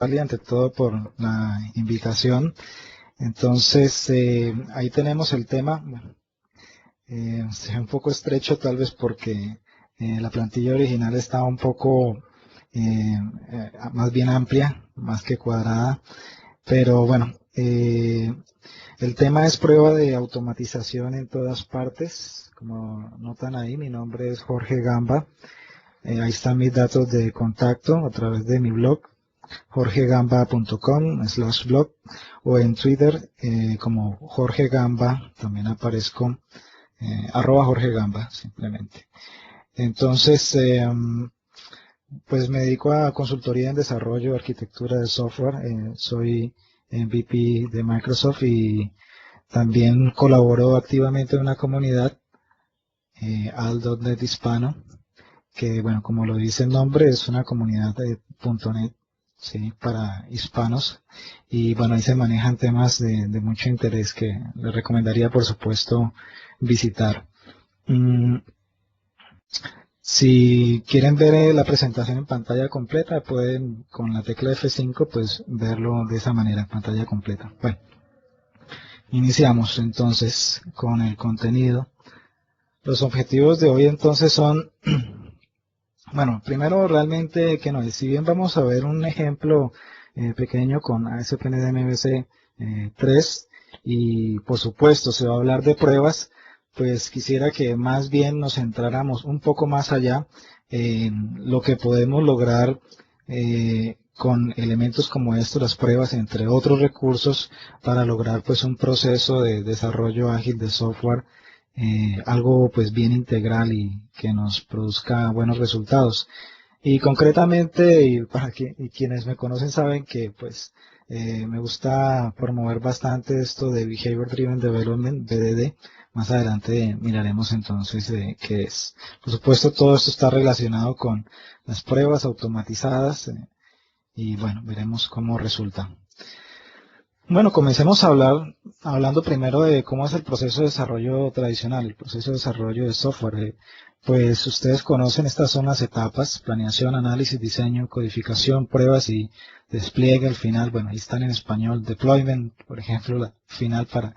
ante todo por la invitación. Entonces, ahí tenemos el tema. Bueno, es un poco estrecho tal vez porque la plantilla original está un poco más bien amplia, más que cuadrada. Pero bueno, el tema es prueba de automatización en todas partes. Como notan ahí, mi nombre es Jorge Gamba. Ahí están mis datos de contacto a través de mi blog, jorgegamba.com/blog, o en Twitter como Jorge Gamba, también aparezco, @Jorge Gamba simplemente. Entonces, pues me dedico a consultoría en desarrollo, arquitectura de software, soy MVP de Microsoft y también colaboro activamente en una comunidad, al.NET Hispano, que bueno, como lo dice el nombre, es una comunidad de .NET, ¿sí? Para hispanos, y bueno, ahí se manejan temas de mucho interés que les recomendaría, por supuesto, visitar. Mm, si quieren ver la presentación en pantalla completa, pueden con la tecla F5 pues verlo de esa manera, en pantalla completa. Bueno, iniciamos entonces con el contenido. Los objetivos de hoy entonces son, bueno, primero realmente que no, si bien vamos a ver un ejemplo pequeño con ASP.NET MVC 3 y por supuesto se va a hablar de pruebas, pues quisiera que más bien nos centráramos un poco más allá en lo que podemos lograr con elementos como estos, las pruebas, entre otros recursos, para lograr pues un proceso de desarrollo ágil de software, algo pues bien integral y que nos produzca buenos resultados. Y concretamente, y quienes me conocen saben que pues me gusta promover bastante esto de Behavior Driven Development, BDD. Más adelante miraremos entonces qué es. Por supuesto, todo esto está relacionado con las pruebas automatizadas, y bueno, veremos cómo resulta. Bueno, comencemos a hablando primero de cómo es el proceso de desarrollo tradicional, el proceso de desarrollo de software. Pues ustedes conocen, estas son las etapas: planeación, análisis, diseño, codificación, pruebas y despliegue al final. Bueno, ahí están en español, deployment, por ejemplo, la final para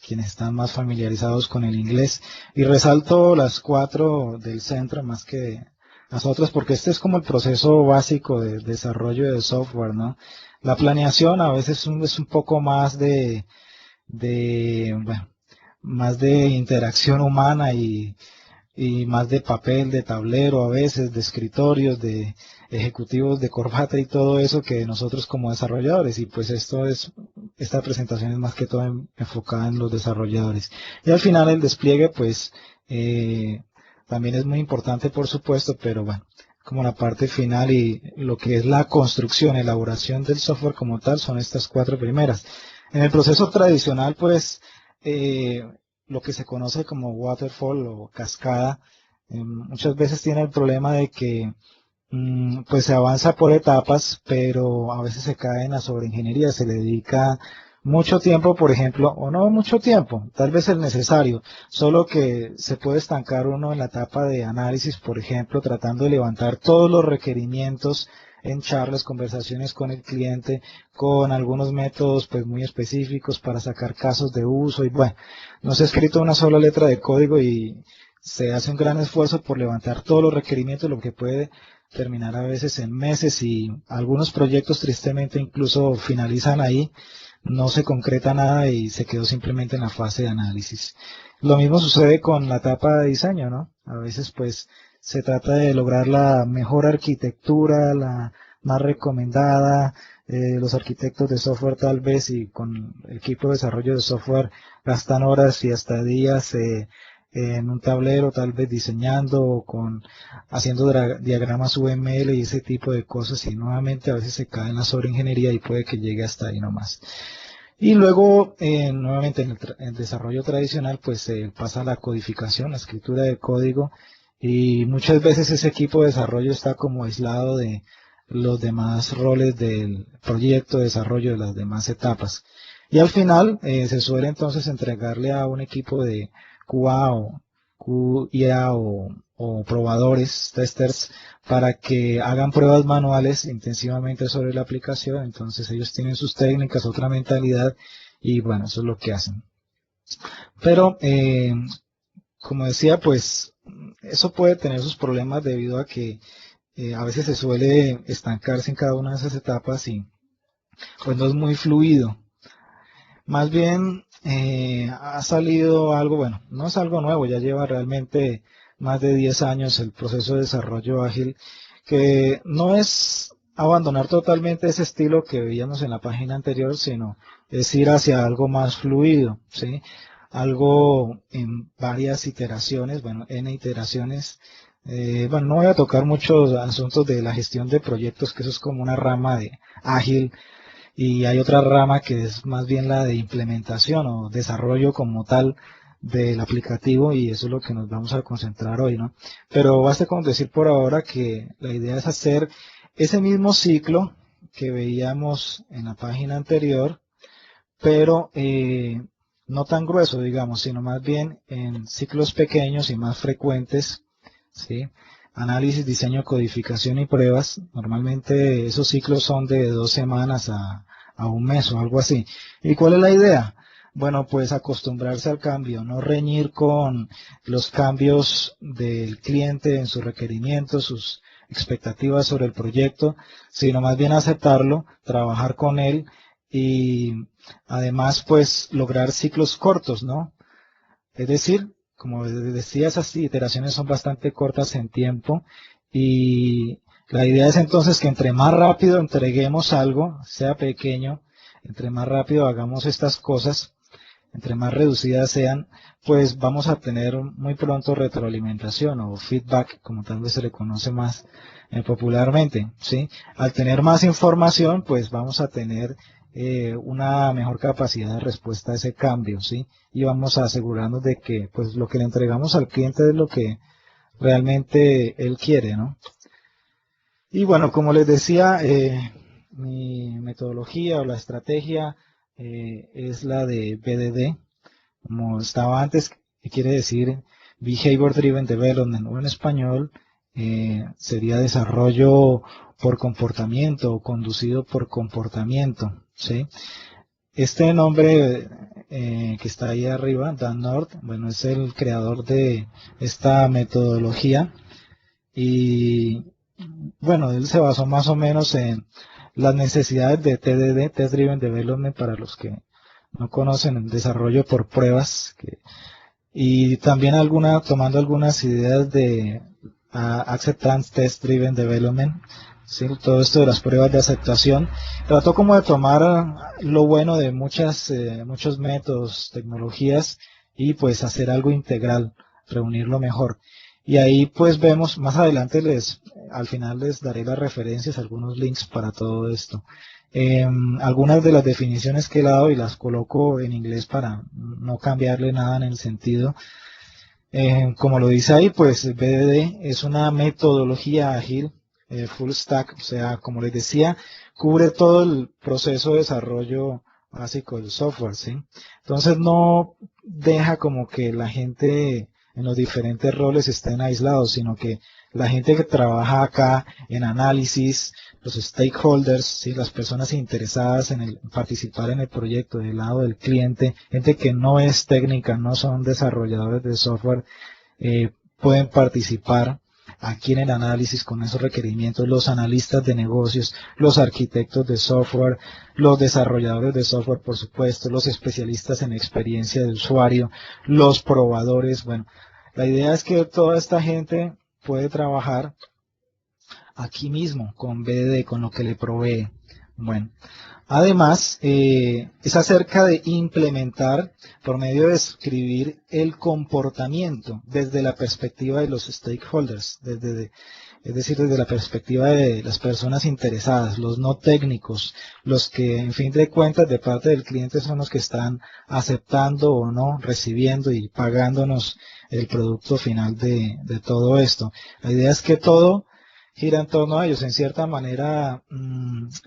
quienes están más familiarizados con el inglés. Y resalto las 4 del centro más que las otras, porque este es como el proceso básico de desarrollo de software, ¿no? La planeación a veces es un poco más bueno, más de interacción humana y más de papel, de tablero a veces, de escritorios, de ejecutivos de corbata y todo eso, que nosotros como desarrolladores. Y pues esta presentación es más que todo enfocada en los desarrolladores. Y al final el despliegue pues también es muy importante, por supuesto, pero bueno, como la parte final y lo que es la construcción, elaboración del software como tal, son estas 4 primeras. En el proceso tradicional, pues, lo que se conoce como waterfall o cascada, muchas veces tiene el problema de que pues se avanza por etapas, pero a veces se cae en la sobreingeniería, se le dedica mucho tiempo, por ejemplo, o no mucho tiempo, tal vez el necesario, solo que se puede estancar uno en la etapa de análisis, por ejemplo, tratando de levantar todos los requerimientos en charlas, conversaciones con el cliente, con algunos métodos pues muy específicos para sacar casos de uso. Y bueno, no se ha escrito una sola letra de código y se hace un gran esfuerzo por levantar todos los requerimientos, lo que puede terminar a veces en meses, y algunos proyectos tristemente incluso finalizan ahí, no se concreta nada y se quedó simplemente en la fase de análisis. Lo mismo sucede con la etapa de diseño, ¿no? A veces pues se trata de lograr la mejor arquitectura, la más recomendada. Los arquitectos de software tal vez, y con el equipo de desarrollo de software, gastan horas y hasta días en un tablero, tal vez diseñando o haciendo diagramas UML y ese tipo de cosas, y nuevamente a veces se cae en la sobreingeniería y puede que llegue hasta ahí nomás. Y luego, nuevamente en el desarrollo tradicional, pues se pasa a la codificación, la escritura de código, y muchas veces ese equipo de desarrollo está como aislado de los demás roles del proyecto de desarrollo, de las demás etapas. Y al final se suele entonces entregarle a un equipo de QA o QIA o probadores, testers, para que hagan pruebas manuales intensivamente sobre la aplicación. Entonces ellos tienen sus técnicas, otra mentalidad, y bueno, eso es lo que hacen. Pero, como decía, pues eso puede tener sus problemas debido a que a veces se suele estancarse en cada una de esas etapas y pues no es muy fluido. Más bien ha salido algo, bueno, no es algo nuevo, ya lleva realmente más de 10 años el proceso de desarrollo ágil, que no es abandonar totalmente ese estilo que veíamos en la página anterior, sino es ir hacia algo más fluido, ¿sí? Algo en varias iteraciones, bueno, n iteraciones. Bueno, no voy a tocar muchos asuntos de la gestión de proyectos, que eso es como una rama de ágil, y hay otra rama que es más bien la de implementación o desarrollo como tal del aplicativo, y eso es lo que nos vamos a concentrar hoy, ¿no? Pero basta con decir por ahora que la idea es hacer ese mismo ciclo que veíamos en la página anterior, pero no tan grueso, digamos, sino más bien en ciclos pequeños y más frecuentes, ¿sí? Análisis, diseño, codificación y pruebas. Normalmente esos ciclos son de 2 semanas a un mes o algo así. ¿Y cuál es la idea? Bueno, pues acostumbrarse al cambio, no reñir con los cambios del cliente en sus requerimientos, sus expectativas sobre el proyecto, sino más bien aceptarlo, trabajar con él y además pues lograr ciclos cortos, ¿no? Es decir, como decía, esas iteraciones son bastante cortas en tiempo, y la idea es entonces que entre más rápido entreguemos algo, sea pequeño, entre más rápido hagamos estas cosas, entre más reducidas sean, pues vamos a tener muy pronto retroalimentación o feedback, como tal vez se le conoce más popularmente, ¿sí? Al tener más información, pues vamos a tener una mejor capacidad de respuesta a ese cambio, ¿sí? Y vamos a asegurarnos de que pues lo que le entregamos al cliente es lo que realmente él quiere, ¿no? Y bueno, como les decía, mi metodología o la estrategia es la de BDD, como estaba antes, que quiere decir Behavior Driven Development, o en español sería desarrollo por comportamiento o conducido por comportamiento, ¿sí? Este nombre que está ahí arriba, Dan North, bueno, es el creador de esta metodología, y bueno, él se basó más o menos en las necesidades de TDD, Test Driven Development, para los que no conocen el desarrollo por pruebas, y también tomando algunas ideas de Acceptance Test Driven Development, ¿sí? Todo esto de las pruebas de aceptación. Trató como de tomar lo bueno de muchos métodos, tecnologías, y pues hacer algo integral, reunirlo mejor. Y ahí pues vemos, más adelante al final les daré las referencias, algunos links para todo esto. Algunas de las definiciones que he dado, y las coloco en inglés para no cambiarle nada en el sentido. Como lo dice ahí, pues BDD es una metodología ágil, full stack, o sea, como les decía, cubre todo el proceso de desarrollo básico del software, ¿sí? Entonces no deja como que la gente en los diferentes roles estén aislados, sino que la gente que trabaja acá en análisis, los stakeholders, ¿sí? Las personas interesadas en participar en el proyecto del lado del cliente, gente que no es técnica, no son desarrolladores de software, pueden participar aquí en el análisis con esos requerimientos: los analistas de negocios, los arquitectos de software, los desarrolladores de software, por supuesto, los especialistas en experiencia de usuario, los probadores. Bueno, la idea es que toda esta gente puede trabajar aquí mismo con BDD, con lo que le provee. Bueno, además, es acerca de implementar por medio de escribir el comportamiento desde la perspectiva de los stakeholders, es decir, desde la perspectiva de las personas interesadas, los no técnicos, los que en fin de cuentas de parte del cliente son los que están aceptando o no, recibiendo y pagándonos el producto final de todo esto. La idea es que todo gira en torno a ellos. En cierta manera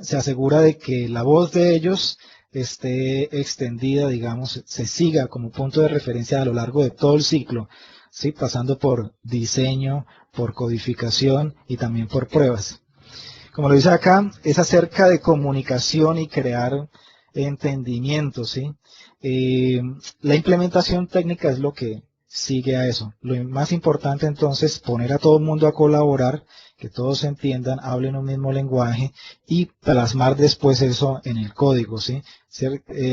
se asegura de que la voz de ellos esté extendida, digamos, se siga como punto de referencia a lo largo de todo el ciclo, ¿sí? Pasando por diseño, por codificación y también por pruebas. Como lo dice acá, es acerca de comunicación y crear entendimiento, ¿sí? La implementación técnica es lo que sigue a eso. Lo más importante entonces, poner a todo el mundo a colaborar, que todos se entiendan, hablen un mismo lenguaje y plasmar después eso en el código, ¿sí?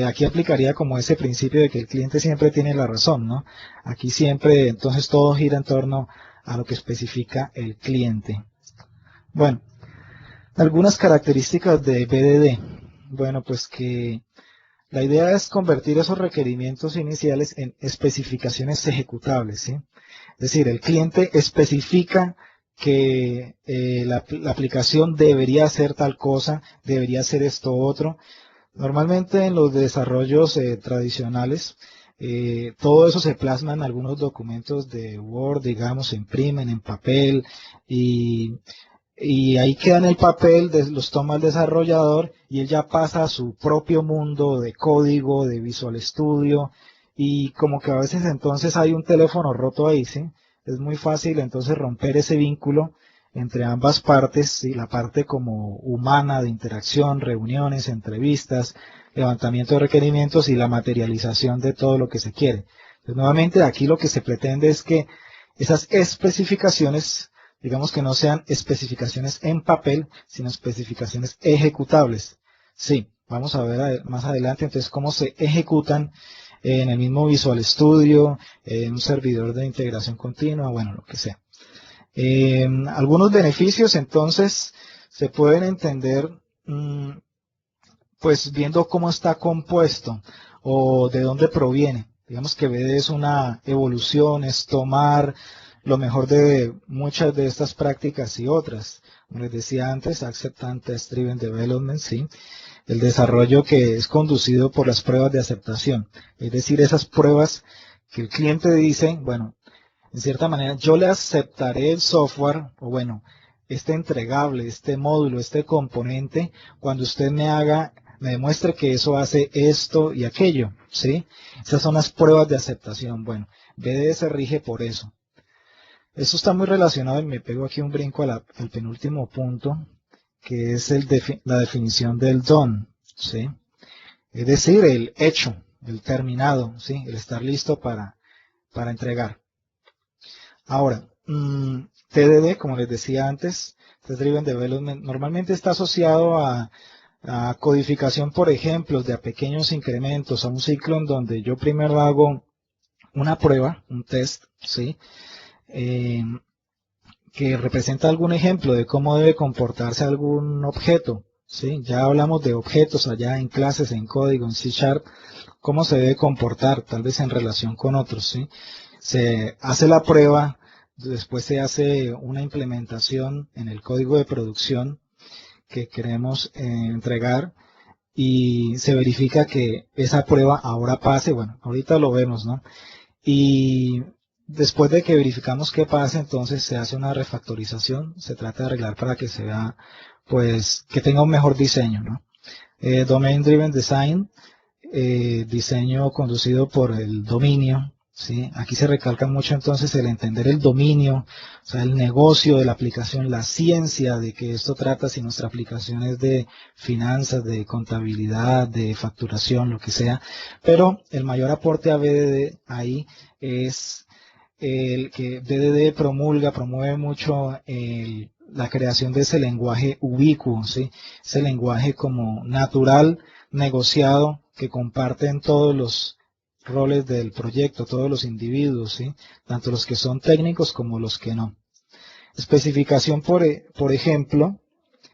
Aquí aplicaría como ese principio de que el cliente siempre tiene la razón, ¿no? Aquí siempre, entonces todo gira en torno a lo que especifica el cliente. Bueno, algunas características de BDD. Bueno, pues que la idea es convertir esos requerimientos iniciales en especificaciones ejecutables, ¿sí? Es decir, el cliente especifica que la aplicación debería hacer tal cosa, debería hacer esto otro. Normalmente en los desarrollos tradicionales, todo eso se plasma en algunos documentos de Word, digamos, se imprimen en papel y ahí queda en el papel, los toma el desarrollador y él ya pasa a su propio mundo de código, de Visual Studio y como que a veces entonces hay un teléfono roto ahí, ¿sí? Es muy fácil entonces romper ese vínculo entre ambas partes, ¿sí? La parte como humana de interacción, reuniones, entrevistas, levantamiento de requerimientos y la materialización de todo lo que se quiere. Entonces, nuevamente aquí lo que se pretende es que esas especificaciones, digamos que no sean especificaciones en papel, sino especificaciones ejecutables. Sí, vamos a ver más adelante entonces cómo se ejecutan en el mismo Visual Studio, en un servidor de integración continua, bueno, lo que sea. Algunos beneficios entonces se pueden entender pues viendo cómo está compuesto o de dónde proviene. Digamos que BD es una evolución, es tomar lo mejor de muchas de estas prácticas y otras. Como les decía antes, Acceptance Test Driven Development, ¿sí? El desarrollo que es conducido por las pruebas de aceptación. Es decir, esas pruebas que el cliente dice, bueno, en cierta manera, yo le aceptaré el software, o bueno, este entregable, este módulo, este componente, cuando usted me demuestre que eso hace esto y aquello, ¿sí? Esas son las pruebas de aceptación. Bueno, BDD se rige por eso. Eso está muy relacionado y me pego aquí un brinco al penúltimo punto, que es la definición del done, ¿sí? Es decir, el hecho, el terminado, ¿sí? El estar listo para entregar. Ahora, TDD, como les decía antes, Test Driven Development, normalmente está asociado a codificación por ejemplos de a pequeños incrementos, a un ciclo en donde yo primero hago una prueba, un test, ¿sí? Que representa algún ejemplo de cómo debe comportarse algún objeto, ¿sí? Ya hablamos de objetos allá en clases, en código, en C#, cómo se debe comportar, tal vez en relación con otros, ¿sí? Se hace la prueba, después se hace una implementación en el código de producción que queremos entregar y se verifica que esa prueba ahora pase, bueno, ahorita lo vemos, ¿no? Y después de que verificamos que pase, entonces se hace una refactorización, se trata de arreglar para que se vea, pues, que tenga un mejor diseño, ¿no? Domain Driven Design, diseño conducido por el dominio, ¿sí? Aquí se recalca mucho entonces el entender el dominio, o sea, el negocio de la aplicación, la ciencia de que esto trata si nuestra aplicación es de finanzas, de contabilidad, de facturación, lo que sea, pero el mayor aporte a BDD ahí es el que BDD promueve mucho la creación de ese lenguaje ubicuo, ¿sí? Ese lenguaje como natural, negociado, que comparten todos los roles del proyecto, todos los individuos, ¿sí? Tanto los que son técnicos como los que no. Especificación, por ejemplo,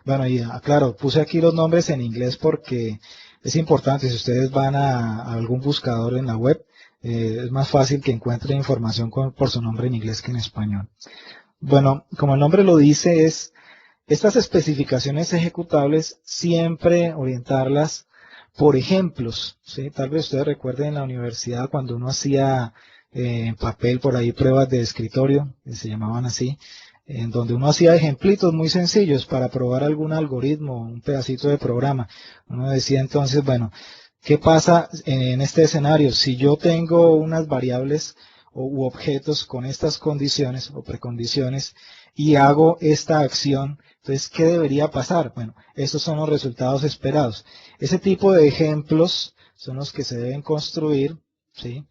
bueno, y claro, puse aquí los nombres en inglés porque es importante, si ustedes van a algún buscador en la web, es más fácil que encuentren información por su nombre en inglés que en español. Bueno, como el nombre lo dice, estas especificaciones ejecutables siempre orientarlas por ejemplos, ¿sí? Tal vez ustedes recuerden en la universidad cuando uno hacía en papel por ahí pruebas de escritorio, que se llamaban así, en donde uno hacía ejemplitos muy sencillos para probar algún algoritmo, un pedacito de programa. Uno decía entonces, bueno, ¿qué pasa en este escenario? Si yo tengo unas variables u objetos con estas condiciones o precondiciones y hago esta acción, entonces, ¿qué debería pasar? Bueno, estos son los resultados esperados. Ese tipo de ejemplos son los que se deben construir, ¿sí?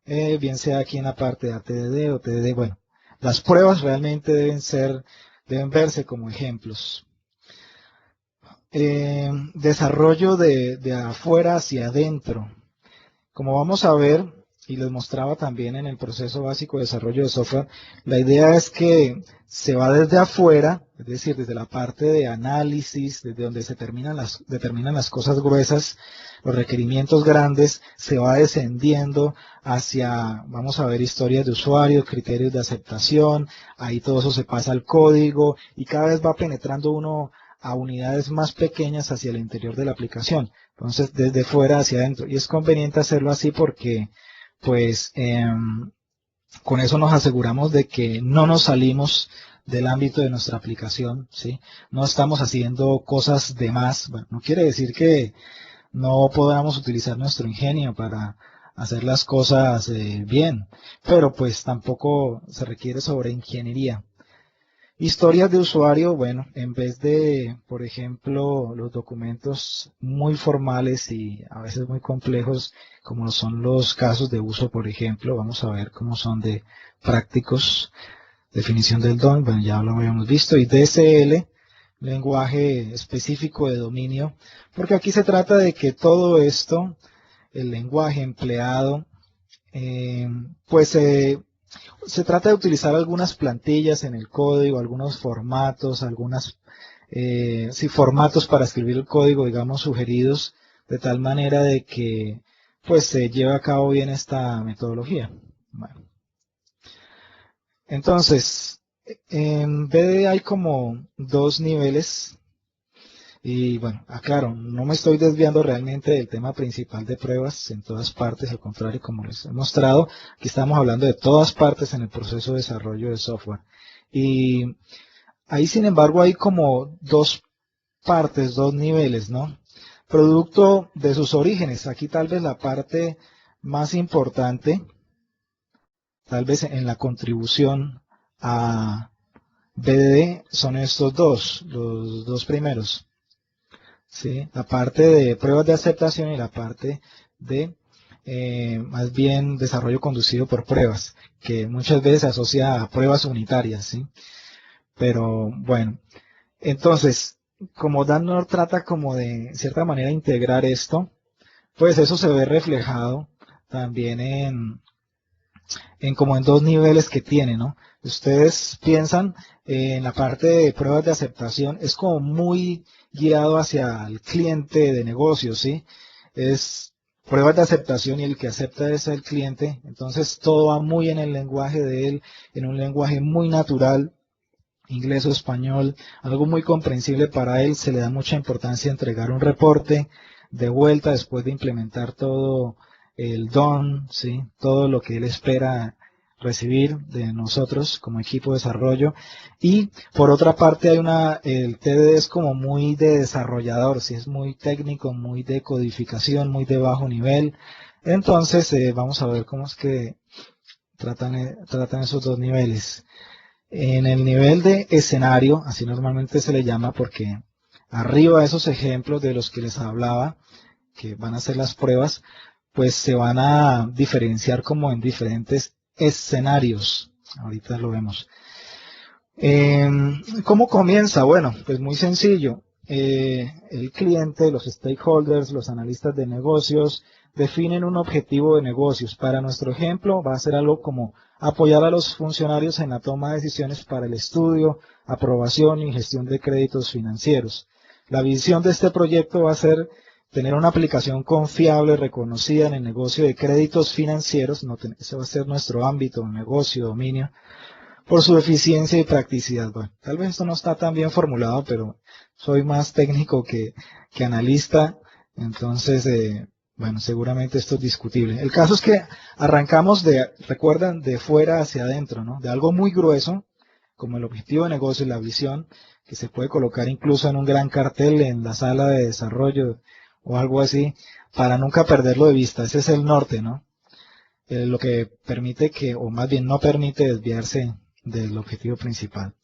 Bien sea aquí en la parte de ATDD o TDD. Bueno, las pruebas realmente deben verse como ejemplos. Desarrollo de afuera hacia adentro. Como vamos a ver, y les mostraba también en el proceso básico de desarrollo de software, la idea es que se va desde afuera, es decir, desde la parte de análisis, desde donde se determinan las cosas gruesas, los requerimientos grandes, se va descendiendo hacia, vamos a ver, historias de usuario, criterios de aceptación, ahí todo eso se pasa al código y cada vez va penetrando uno a unidades más pequeñas hacia el interior de la aplicación. Entonces, desde fuera hacia adentro. Y es conveniente hacerlo así porque, pues, con eso nos aseguramos de que no nos salimos del ámbito de nuestra aplicación, ¿sí? No estamos haciendo cosas de más. Bueno, no quiere decir que no podamos utilizar nuestro ingenio para hacer las cosas bien, pero pues tampoco se requiere sobreingeniería. Historias de usuario, bueno, en vez de, por ejemplo, los documentos muy formales y a veces muy complejos, como son los casos de uso, por ejemplo, vamos a ver cómo son de prácticos. Definición del DOM, bueno, ya lo habíamos visto, y DSL, lenguaje específico de dominio, porque aquí se trata de que todo esto, el lenguaje empleado, pues se trata de utilizar algunas plantillas en el código, algunos formatos, formatos para escribir el código, digamos, sugeridos, de tal manera de que pues se lleve a cabo bien esta metodología. Bueno. Entonces, en BD hay como dos niveles. Y bueno, aclaro, no me estoy desviando realmente del tema principal de pruebas en todas partes, al contrario, como les he mostrado, aquí estamos hablando de todas partes en el proceso de desarrollo de software. Y ahí, sin embargo, hay como dos partes, dos niveles, ¿no? Producto de sus orígenes. Aquí tal vez la parte más importante, tal vez en la contribución a BDD, son estos dos, los dos primeros. ¿Sí? La parte de pruebas de aceptación y la parte de más bien desarrollo conducido por pruebas, que muchas veces se asocia a pruebas unitarias, ¿sí? Pero bueno, entonces, como Dan North trata como de cierta manera integrar esto, pues eso se ve reflejado también en como en dos niveles que tiene, ¿no? Ustedes piensan en la parte de pruebas de aceptación, es como muy guiado hacia el cliente de negocios, ¿sí? Es pruebas de aceptación y el que acepta es el cliente, entonces todo va muy en el lenguaje de él, en un lenguaje muy natural, inglés o español, algo muy comprensible para él, se le da mucha importancia a entregar un reporte de vuelta después de implementar todo el DON, ¿sí? Todo lo que él espera recibir de nosotros como equipo de desarrollo. Y por otra parte el TDD es como muy de desarrollador, ¿sí? Es muy técnico, muy de codificación, muy de bajo nivel. Entonces vamos a ver cómo es que tratan esos dos niveles. En el nivel de escenario, así normalmente se le llama porque arriba de esos ejemplos de los que les hablaba, que van a ser las pruebas, pues se van a diferenciar como en diferentes escenarios. Ahorita lo vemos. ¿Cómo comienza? Bueno, pues muy sencillo. El cliente, los stakeholders, los analistas de negocios, definen un objetivo de negocios. Para nuestro ejemplo va a ser algo como apoyar a los funcionarios en la toma de decisiones para el estudio, aprobación y gestión de créditos financieros. La visión de este proyecto va a ser tener una aplicación confiable, reconocida en el negocio de créditos financieros. Ese va a ser nuestro ámbito, negocio, dominio, por su eficiencia y practicidad. Bueno, tal vez esto no está tan bien formulado, pero soy más técnico que analista, entonces, bueno, seguramente esto es discutible. El caso es que arrancamos recuerdan, de fuera hacia adentro, ¿no? De algo muy grueso, como el objetivo de negocio y la visión, que se puede colocar incluso en un gran cartel en la sala de desarrollo o algo así, para nunca perderlo de vista. Ese es el norte, ¿no? lo que permite que, o más bien no permite desviarse del objetivo principal.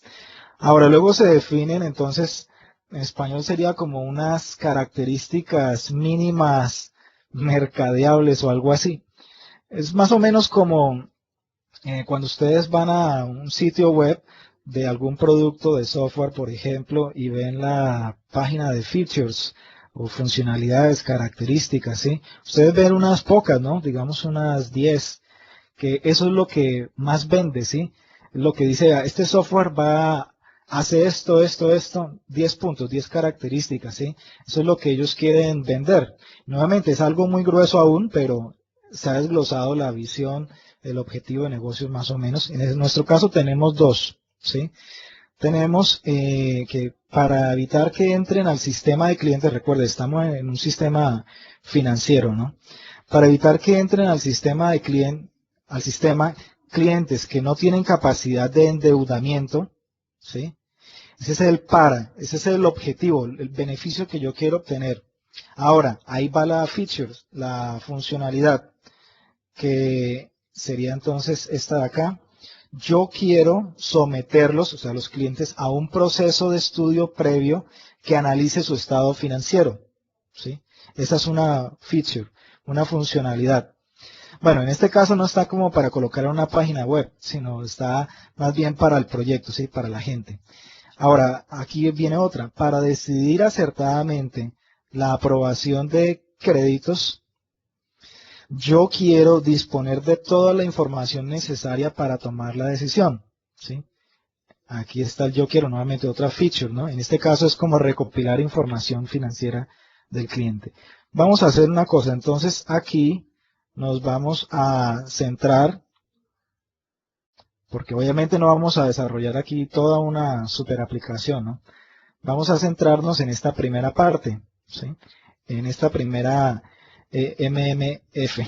Ahora, luego se definen, entonces, en español sería como unas características mínimas mercadeables o algo así. Es más o menos como cuando ustedes van a un sitio web de algún producto de software, por ejemplo, y ven la página de features o funcionalidades, características, ¿sí? Ustedes ven unas pocas, ¿no? Digamos unas 10, que eso es lo que más vende, ¿sí? Lo que dice, este software hace esto, 10 puntos, 10 características, ¿sí? Eso es lo que ellos quieren vender. Nuevamente, es algo muy grueso aún, pero se ha desglosado la visión, el objetivo de negocios más o menos. En nuestro caso tenemos dos, ¿sí? Tenemos que para evitar que entren al sistema de clientes, recuerde, estamos en un sistema financiero, ¿no? Para evitar que entren al sistema de clientes que no tienen capacidad de endeudamiento, ¿sí? Ese es el objetivo, el beneficio que yo quiero obtener. Ahora, ahí va la feature, la funcionalidad, que sería entonces esta de acá. Yo quiero someterlos, o sea, los clientes, a un proceso de estudio previo que analice su estado financiero, ¿sí? Esa es una feature, una funcionalidad. Bueno, en este caso no está como para colocar en una página web, sino está más bien para el proyecto, ¿sí? Para la gente. Ahora, aquí viene otra. Para decidir acertadamente la aprobación de créditos, yo quiero disponer de toda la información necesaria para tomar la decisión, ¿sí? Aquí está el yo quiero, nuevamente otra feature, ¿no? En este caso es como recopilar información financiera del cliente. Vamos a hacer una cosa, entonces aquí nos vamos a centrar, porque obviamente no vamos a desarrollar aquí toda una super aplicación, ¿no? Vamos a centrarnos en esta primera parte, ¿sí? En esta primera MMF,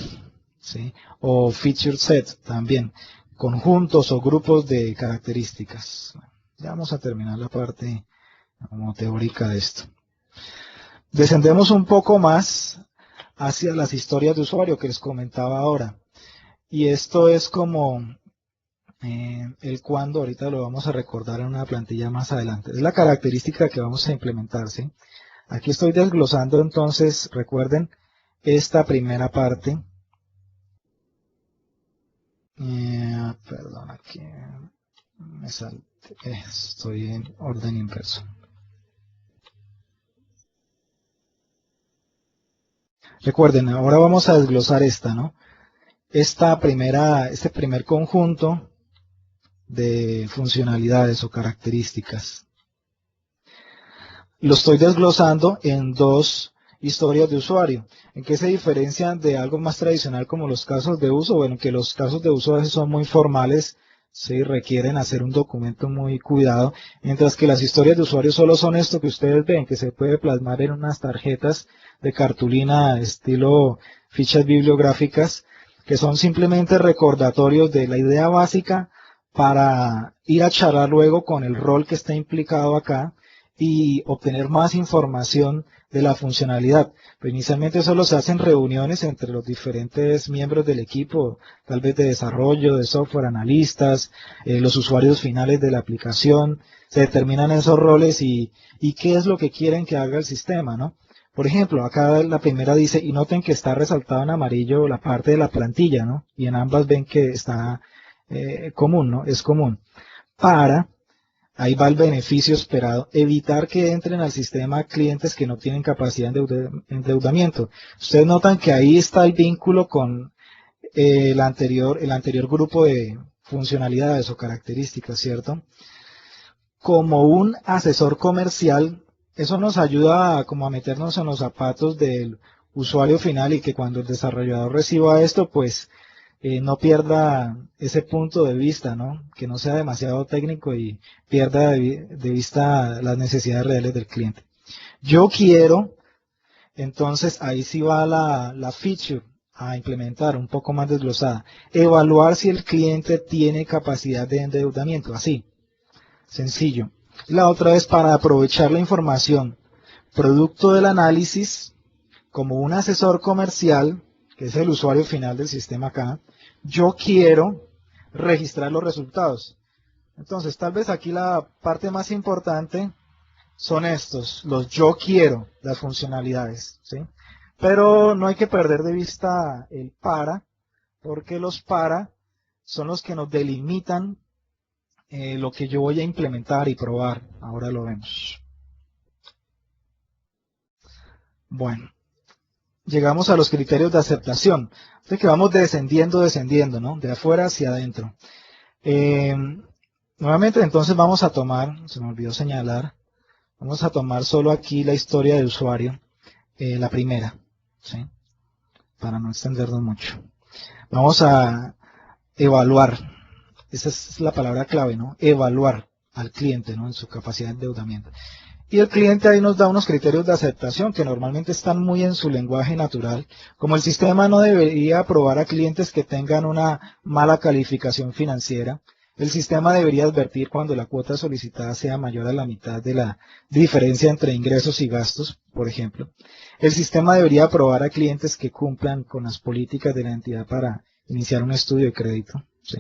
¿sí? O feature set también, conjuntos o grupos de características. Ya vamos a terminar la parte como teórica de esto. Descendemos un poco más hacia las historias de usuario que les comentaba ahora. Y esto es como el cuándo, ahorita lo vamos a recordar en una plantilla más adelante. Es la característica que vamos a implementar, ¿sí? Aquí estoy desglosando entonces, recuerden, esta primera parte. Perdón, aquí me salte, estoy en orden inverso. Recuerden, ahora vamos a desglosar esta, ¿no? Este primer conjunto de funcionalidades o características. Lo estoy desglosando en dos historias de usuario. ¿En qué se diferencian de algo más tradicional como los casos de uso? Bueno, que los casos de uso a veces son muy formales, sí, requieren hacer un documento muy cuidado, mientras que las historias de usuario solo son esto que ustedes ven, que se puede plasmar en unas tarjetas de cartulina estilo fichas bibliográficas, que son simplemente recordatorios de la idea básica para ir a charlar luego con el rol que está implicado acá y obtener más información de la funcionalidad. Pero inicialmente solo se hacen reuniones entre los diferentes miembros del equipo, tal vez de desarrollo, de software, analistas, los usuarios finales de la aplicación, se determinan esos roles y qué es lo que quieren que haga el sistema, ¿no? Por ejemplo, acá la primera dice, y noten que está resaltado en amarillo la parte de la plantilla, ¿no? Y en ambas ven que está común, ¿no? Es común. Ahí va el beneficio esperado, evitar que entren al sistema clientes que no tienen capacidad de endeudamiento. Ustedes notan que ahí está el vínculo con el anterior grupo de funcionalidades o características, ¿cierto? Como un asesor comercial, eso nos ayuda como a meternos en los zapatos del usuario final y que cuando el desarrollador reciba esto, pues no pierda ese punto de vista, ¿no? Que no sea demasiado técnico y pierda de vista las necesidades reales del cliente. Yo quiero, entonces ahí sí va la feature a implementar un poco más desglosada. Evaluar si el cliente tiene capacidad de endeudamiento, así, sencillo. La otra es para aprovechar la información, producto del análisis, como un asesor comercial, que es el usuario final del sistema acá, yo quiero registrar los resultados. Entonces, tal vez aquí la parte más importante son estos, los yo quiero, las funcionalidades, ¿sí? Pero no hay que perder de vista el para, porque los para son los que nos delimitan lo que yo voy a implementar y probar. Ahora lo vemos. Bueno, llegamos a los criterios de aceptación. Entonces que vamos descendiendo, ¿no? De afuera hacia adentro. Nuevamente, entonces vamos a tomar, se me olvidó señalar, vamos a tomar solo aquí la historia de usuario, la primera, ¿sí? Para no extendernos mucho. Vamos a evaluar, esa es la palabra clave, ¿no? Evaluar al cliente, ¿no? En su capacidad de endeudamiento. Y el cliente ahí nos da unos criterios de aceptación que normalmente están muy en su lenguaje natural, como el sistema no debería aprobar a clientes que tengan una mala calificación financiera. El sistema debería advertir cuando la cuota solicitada sea mayor a la mitad de la diferencia entre ingresos y gastos, por ejemplo. El sistema debería aprobar a clientes que cumplan con las políticas de la entidad para iniciar un estudio de crédito, ¿sí?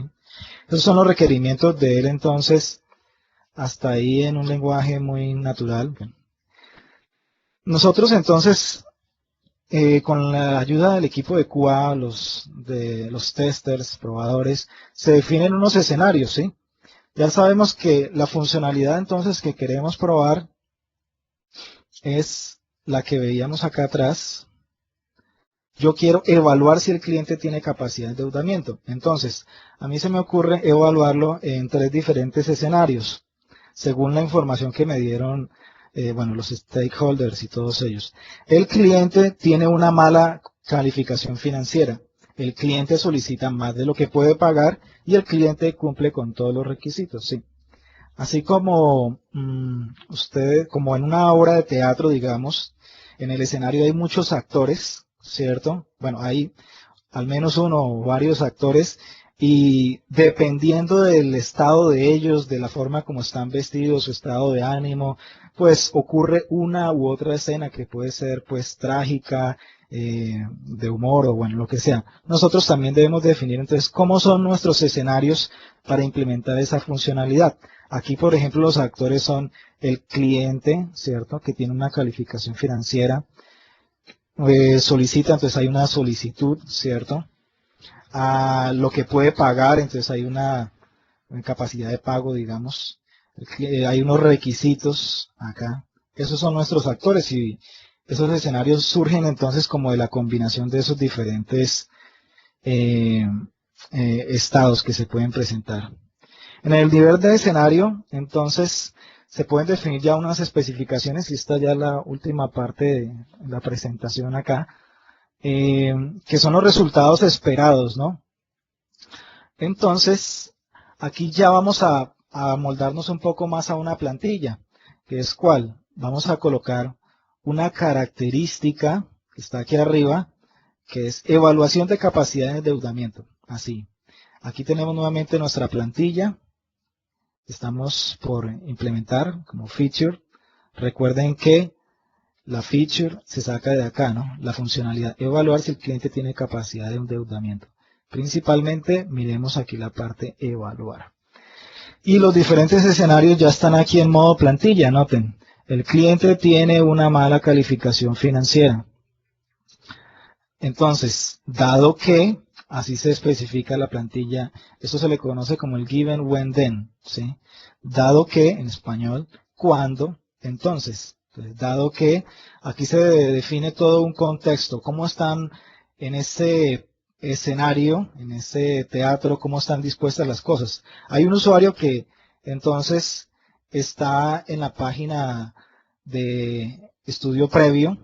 Esos son los requerimientos de él, entonces, hasta ahí en un lenguaje muy natural. Nosotros entonces, con la ayuda del equipo de QA, de los testers, probadores, se definen unos escenarios, ¿sí? Ya sabemos que la funcionalidad entonces que queremos probar es la que veíamos acá atrás. Yo quiero evaluar si el cliente tiene capacidad de endeudamiento. Entonces, a mí se me ocurre evaluarlo en 3 diferentes escenarios, según la información que me dieron bueno, los stakeholders y todos ellos. El cliente tiene una mala calificación financiera. El cliente solicita más de lo que puede pagar y el cliente cumple con todos los requisitos. Sí. Así como como en una obra de teatro, digamos, en el escenario hay muchos actores, ¿cierto? Bueno, hay al menos uno o varios actores y dependiendo del estado de ellos, de la forma como están vestidos, su estado de ánimo, pues ocurre una u otra escena que puede ser pues trágica, de humor o bueno, lo que sea. Nosotros también debemos definir entonces cómo son nuestros escenarios para implementar esa funcionalidad. Aquí, por ejemplo, los actores son el cliente, ¿cierto? Que tiene una calificación financiera, solicita, entonces hay una solicitud, ¿cierto? A lo que puede pagar, entonces hay una capacidad de pago, digamos. Hay unos requisitos acá. Esos son nuestros actores y esos escenarios surgen entonces como de la combinación de esos diferentes estados que se pueden presentar. En el nivel de escenario, entonces, se pueden definir ya unas especificaciones, y esta ya es la última parte de la presentación acá, que son los resultados esperados, ¿no? Entonces, aquí ya vamos a moldarnos un poco más a una plantilla, que es ¿cuál? Vamos a colocar una característica que está aquí arriba, que es evaluación de capacidad de endeudamiento. Así. Aquí tenemos nuevamente nuestra plantilla. Estamos por implementar como feature. Recuerden que la feature se saca de acá, ¿no? La funcionalidad. Evaluar si el cliente tiene capacidad de endeudamiento. Principalmente, miremos aquí la parte evaluar. Y los diferentes escenarios ya están aquí en modo plantilla. Noten, el cliente tiene una mala calificación financiera. Entonces, dado que, así se especifica la plantilla, esto se le conoce como el given when then, ¿sí? Dado que, en español, cuando, entonces. Entonces, dado que, aquí se define todo un contexto, cómo están en ese escenario, en ese teatro, cómo están dispuestas las cosas. Hay un usuario que, entonces, está en la página de estudio previo,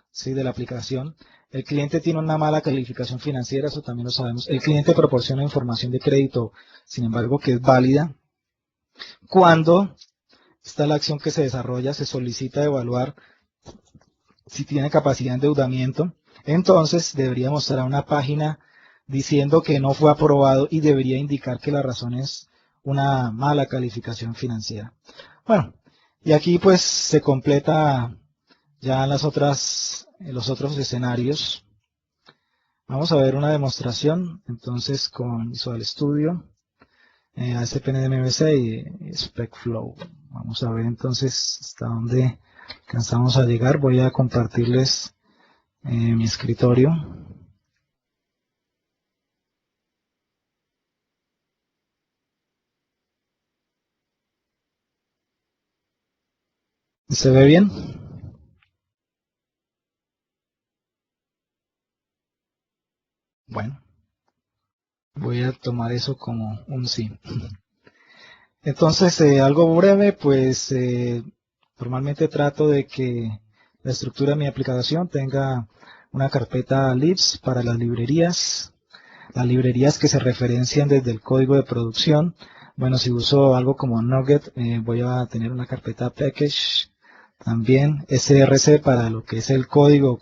¿sí? De la aplicación. El cliente tiene una mala calificación financiera, eso también lo sabemos. El cliente proporciona información de crédito, sin embargo, que es válida. Cuando está la acción que se desarrolla, se solicita evaluar si tiene capacidad de endeudamiento. Entonces, debería mostrar una página diciendo que no fue aprobado y debería indicar que la razón es una mala calificación financiera. Bueno, y aquí pues se completa ya los otros escenarios. Vamos a ver una demostración entonces con Visual Studio, ASP.NET y SpecFlow. Vamos a ver entonces hasta dónde alcanzamos a llegar. Voy a compartirles mi escritorio. ¿Se ve bien? Bueno, voy a tomar eso como un sí. Entonces, algo breve, pues normalmente trato de que la estructura de mi aplicación tenga una carpeta libs para las librerías que se referencian desde el código de producción. Bueno, si uso algo como Nugget, voy a tener una carpeta package, también src para lo que es el código,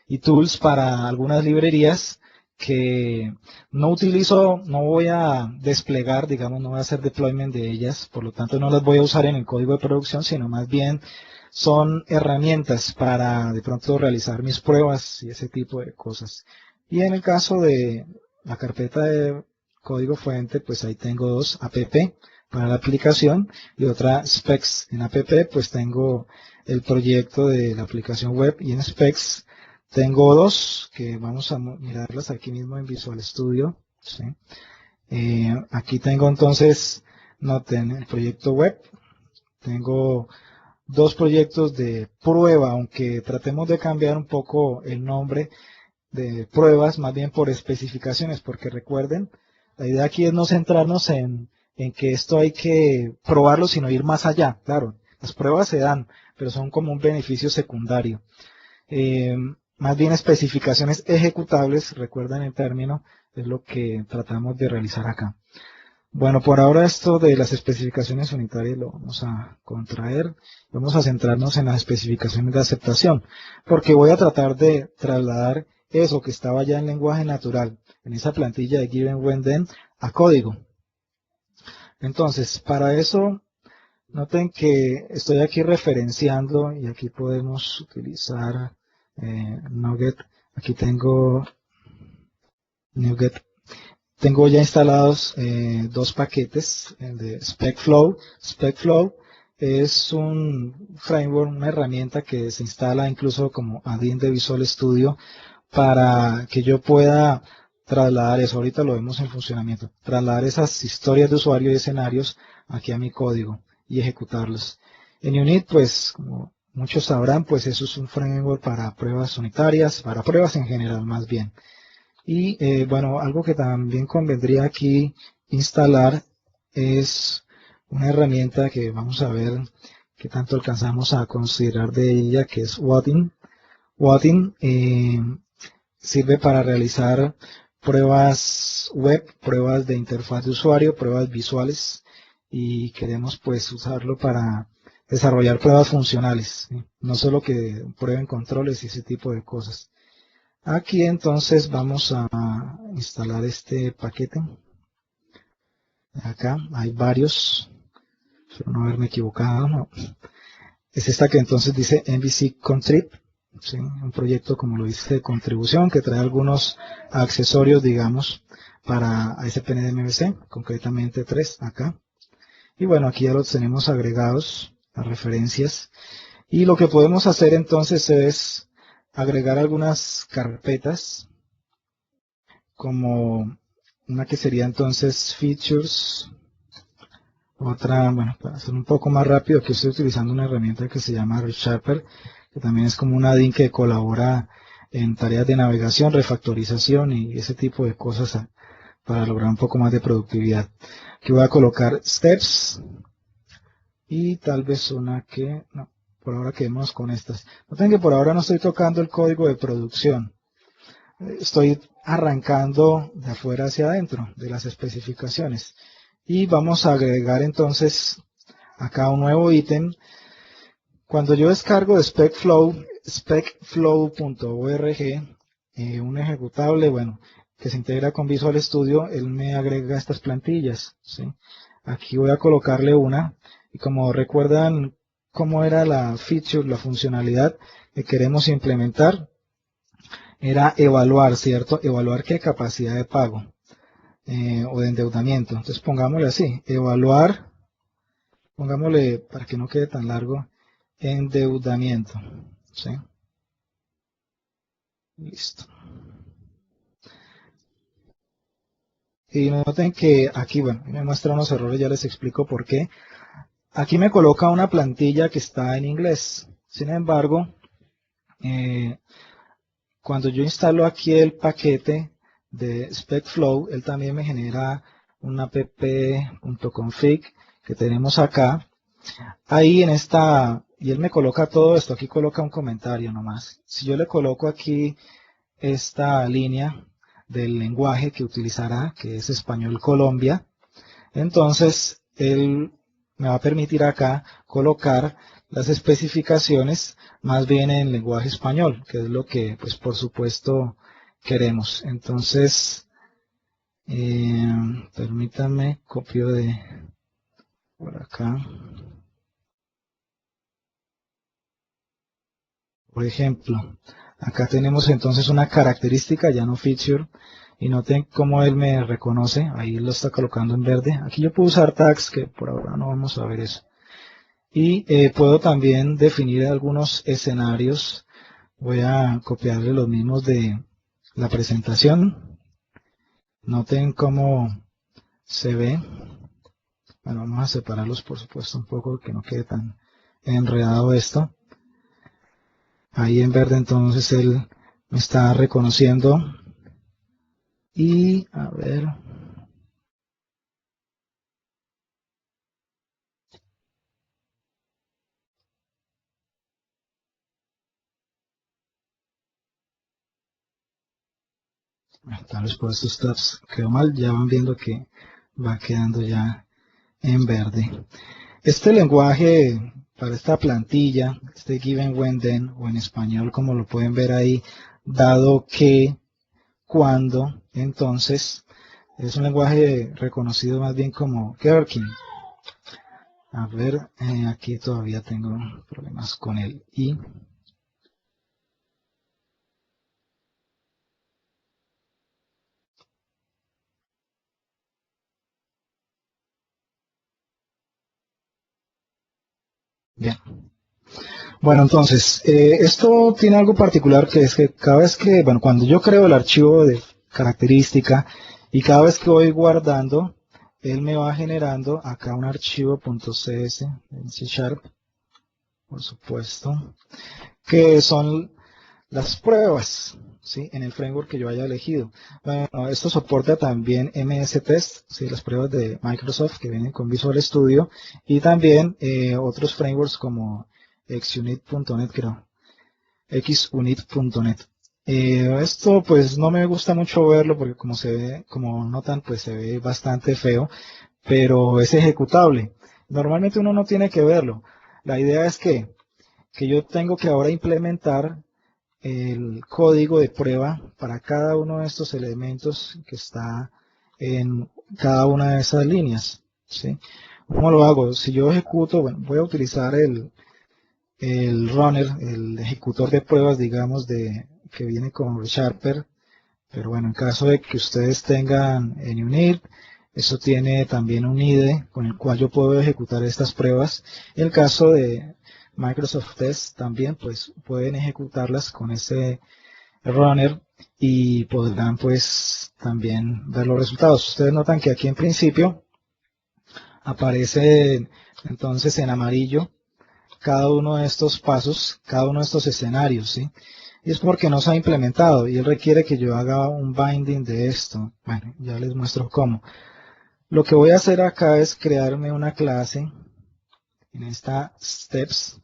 y tools para algunas librerías que no utilizo, no voy a desplegar, digamos, no voy a hacer deployment de ellas, por lo tanto no las voy a usar en el código de producción, sino más bien son herramientas para de pronto realizar mis pruebas y ese tipo de cosas. Y en el caso de la carpeta de código fuente, pues ahí tengo dos, app para la aplicación y otra specs. En app pues tengo el proyecto de la aplicación web y en specs tengo dos que vamos a mirarlas aquí mismo en Visual Studio. ¿Sí? Aquí tengo entonces, noten el proyecto web. Tengo dos proyectos de prueba, aunque tratemos de cambiar un poco el nombre de pruebas, más bien por especificaciones, porque recuerden, la idea aquí es no centrarnos en que esto hay que probarlo, sino ir más allá. Claro, las pruebas se dan, pero son como un beneficio secundario. Eh, Más bien especificaciones ejecutables, recuerden el término, es lo que tratamos de realizar acá. Bueno, por ahora esto de las especificaciones unitarias lo vamos a contraer, vamos a centrarnos en las especificaciones de aceptación, porque voy a tratar de trasladar eso que estaba ya en lenguaje natural, en esa plantilla de Given When Then, a código. Entonces, para eso, noten que estoy aquí referenciando y aquí podemos utilizar Nugget. Aquí tengo Nugget. Tengo ya instalados dos paquetes, el de SpecFlow. SpecFlow es un framework, una herramienta que se instala incluso como add-in de Visual Studio para que yo pueda trasladar eso. Ahorita lo vemos en funcionamiento. Trasladar esas historias de usuario y escenarios aquí a mi código y ejecutarlos. En Unit, pues, como muchos sabrán, pues eso es un framework para pruebas unitarias, para pruebas en general más bien. Y bueno, algo que también convendría aquí instalar es una herramienta que vamos a ver qué tanto alcanzamos a considerar de ella, que es Watin. Watin sirve para realizar pruebas web, pruebas de interfaz de usuario, pruebas visuales y queremos pues usarlo para desarrollar pruebas funcionales, ¿sí? No solo que prueben controles y ese tipo de cosas. Aquí entonces vamos a instalar este paquete. Acá hay varios, espero no haberme equivocado. No. Es esta que entonces dice MVC Contrib, ¿sí? Un proyecto como lo dice de contribución que trae algunos accesorios, digamos, para ASP.NET MVC, concretamente tres acá. Y bueno, aquí ya los tenemos agregados, las referencias. Y lo que podemos hacer entonces es agregar algunas carpetas como una que sería entonces features, otra, bueno, para hacer un poco más rápido, aquí estoy utilizando una herramienta que se llama ReSharper, que también es como una add-in que colabora en tareas de navegación, refactorización y ese tipo de cosas para lograr un poco más de productividad. Aquí voy a colocar steps y tal vez una que, no, por ahora quedemos con estas. Noten que por ahora no estoy tocando el código de producción. Estoy arrancando de afuera hacia adentro de las especificaciones y vamos a agregar entonces acá un nuevo ítem. Cuando yo descargo de SpecFlow, specflow.org, un ejecutable, bueno, que se integra con Visual Studio, él me agrega estas plantillas, ¿sí? Aquí voy a colocarle una y como recuerdan cómo era la feature, la funcionalidad que queremos implementar, era evaluar, ¿cierto? ¿Evaluar qué capacidad de pago o de endeudamiento? Entonces pongámosle así, evaluar, pongámosle para que no quede tan largo, endeudamiento, ¿sí? Listo. Y noten que aquí, bueno, me muestra unos errores, ya les explico por qué. Aquí me coloca una plantilla que está en inglés. Sin embargo, eh, cuando yo instalo aquí el paquete de SpecFlow, él también me genera un app.config que tenemos acá. Ahí en esta, y él me coloca todo esto, aquí coloca un comentario nomás. Si yo le coloco aquí esta línea del lenguaje que utilizará, que es Español Colombia, entonces él me va a permitir acá colocar las especificaciones más bien en lenguaje español, que es lo que, pues por supuesto, queremos. Entonces, eh, permítanme, copio de por acá. Por ejemplo, acá tenemos entonces una característica, ya no feature, y noten cómo él me reconoce, ahí lo está colocando en verde. Aquí yo puedo usar tags, que por ahora no vamos a ver eso. Y puedo también definir algunos escenarios. Voy a copiarle los mismos de la presentación. Noten cómo se ve. Bueno, vamos a separarlos por supuesto un poco, que no quede tan enredado esto. Ahí en verde entonces él me está reconociendo. Y a ver, tal vez por estos tabs quedó mal. Ya van viendo que va quedando ya en verde. Este lenguaje para esta plantilla, este given when then, o en español como lo pueden ver ahí, dado que, cuando, entonces, es un lenguaje reconocido más bien como Gherkin. A ver, aquí todavía tengo problemas con el i. Bien. Bueno, entonces, esto tiene algo particular que es que cada vez que, bueno, cuando yo creo el archivo de característica y cada vez que voy guardando, él me va generando acá un archivo .cs en C Sharp, por supuesto, que son las pruebas, ¿sí? En el framework que yo haya elegido. Bueno, esto soporta también MS Test, ¿sí? Las pruebas de Microsoft que vienen con Visual Studio y también otros frameworks como xunit.net, creo, xunit.net. Esto pues no me gusta mucho verlo porque como se ve, como notan, pues se ve bastante feo, pero es ejecutable. Normalmente uno no tiene que verlo. La idea es que yo tengo que ahora implementar el código de prueba para cada uno de estos elementos que está en cada una de esas líneas, ¿sí? ¿Cómo lo hago? Si yo ejecuto, bueno, voy a utilizar el runner, el ejecutor de pruebas, digamos, que viene con Sharper, pero bueno, en caso de que ustedes tengan en Unit, eso tiene también un IDE con el cual yo puedo ejecutar estas pruebas. En el caso de Microsoft Test también, pues pueden ejecutarlas con ese runner y podrán pues también ver los resultados. Ustedes notan que aquí en principio aparece entonces en amarillo cada uno de estos pasos, cada uno de estos escenarios, ¿sí? Y es porque no se ha implementado y él requiere que yo haga un binding de esto. Bueno, ya les muestro cómo. Lo que voy a hacer acá es crearme una clase en esta steps.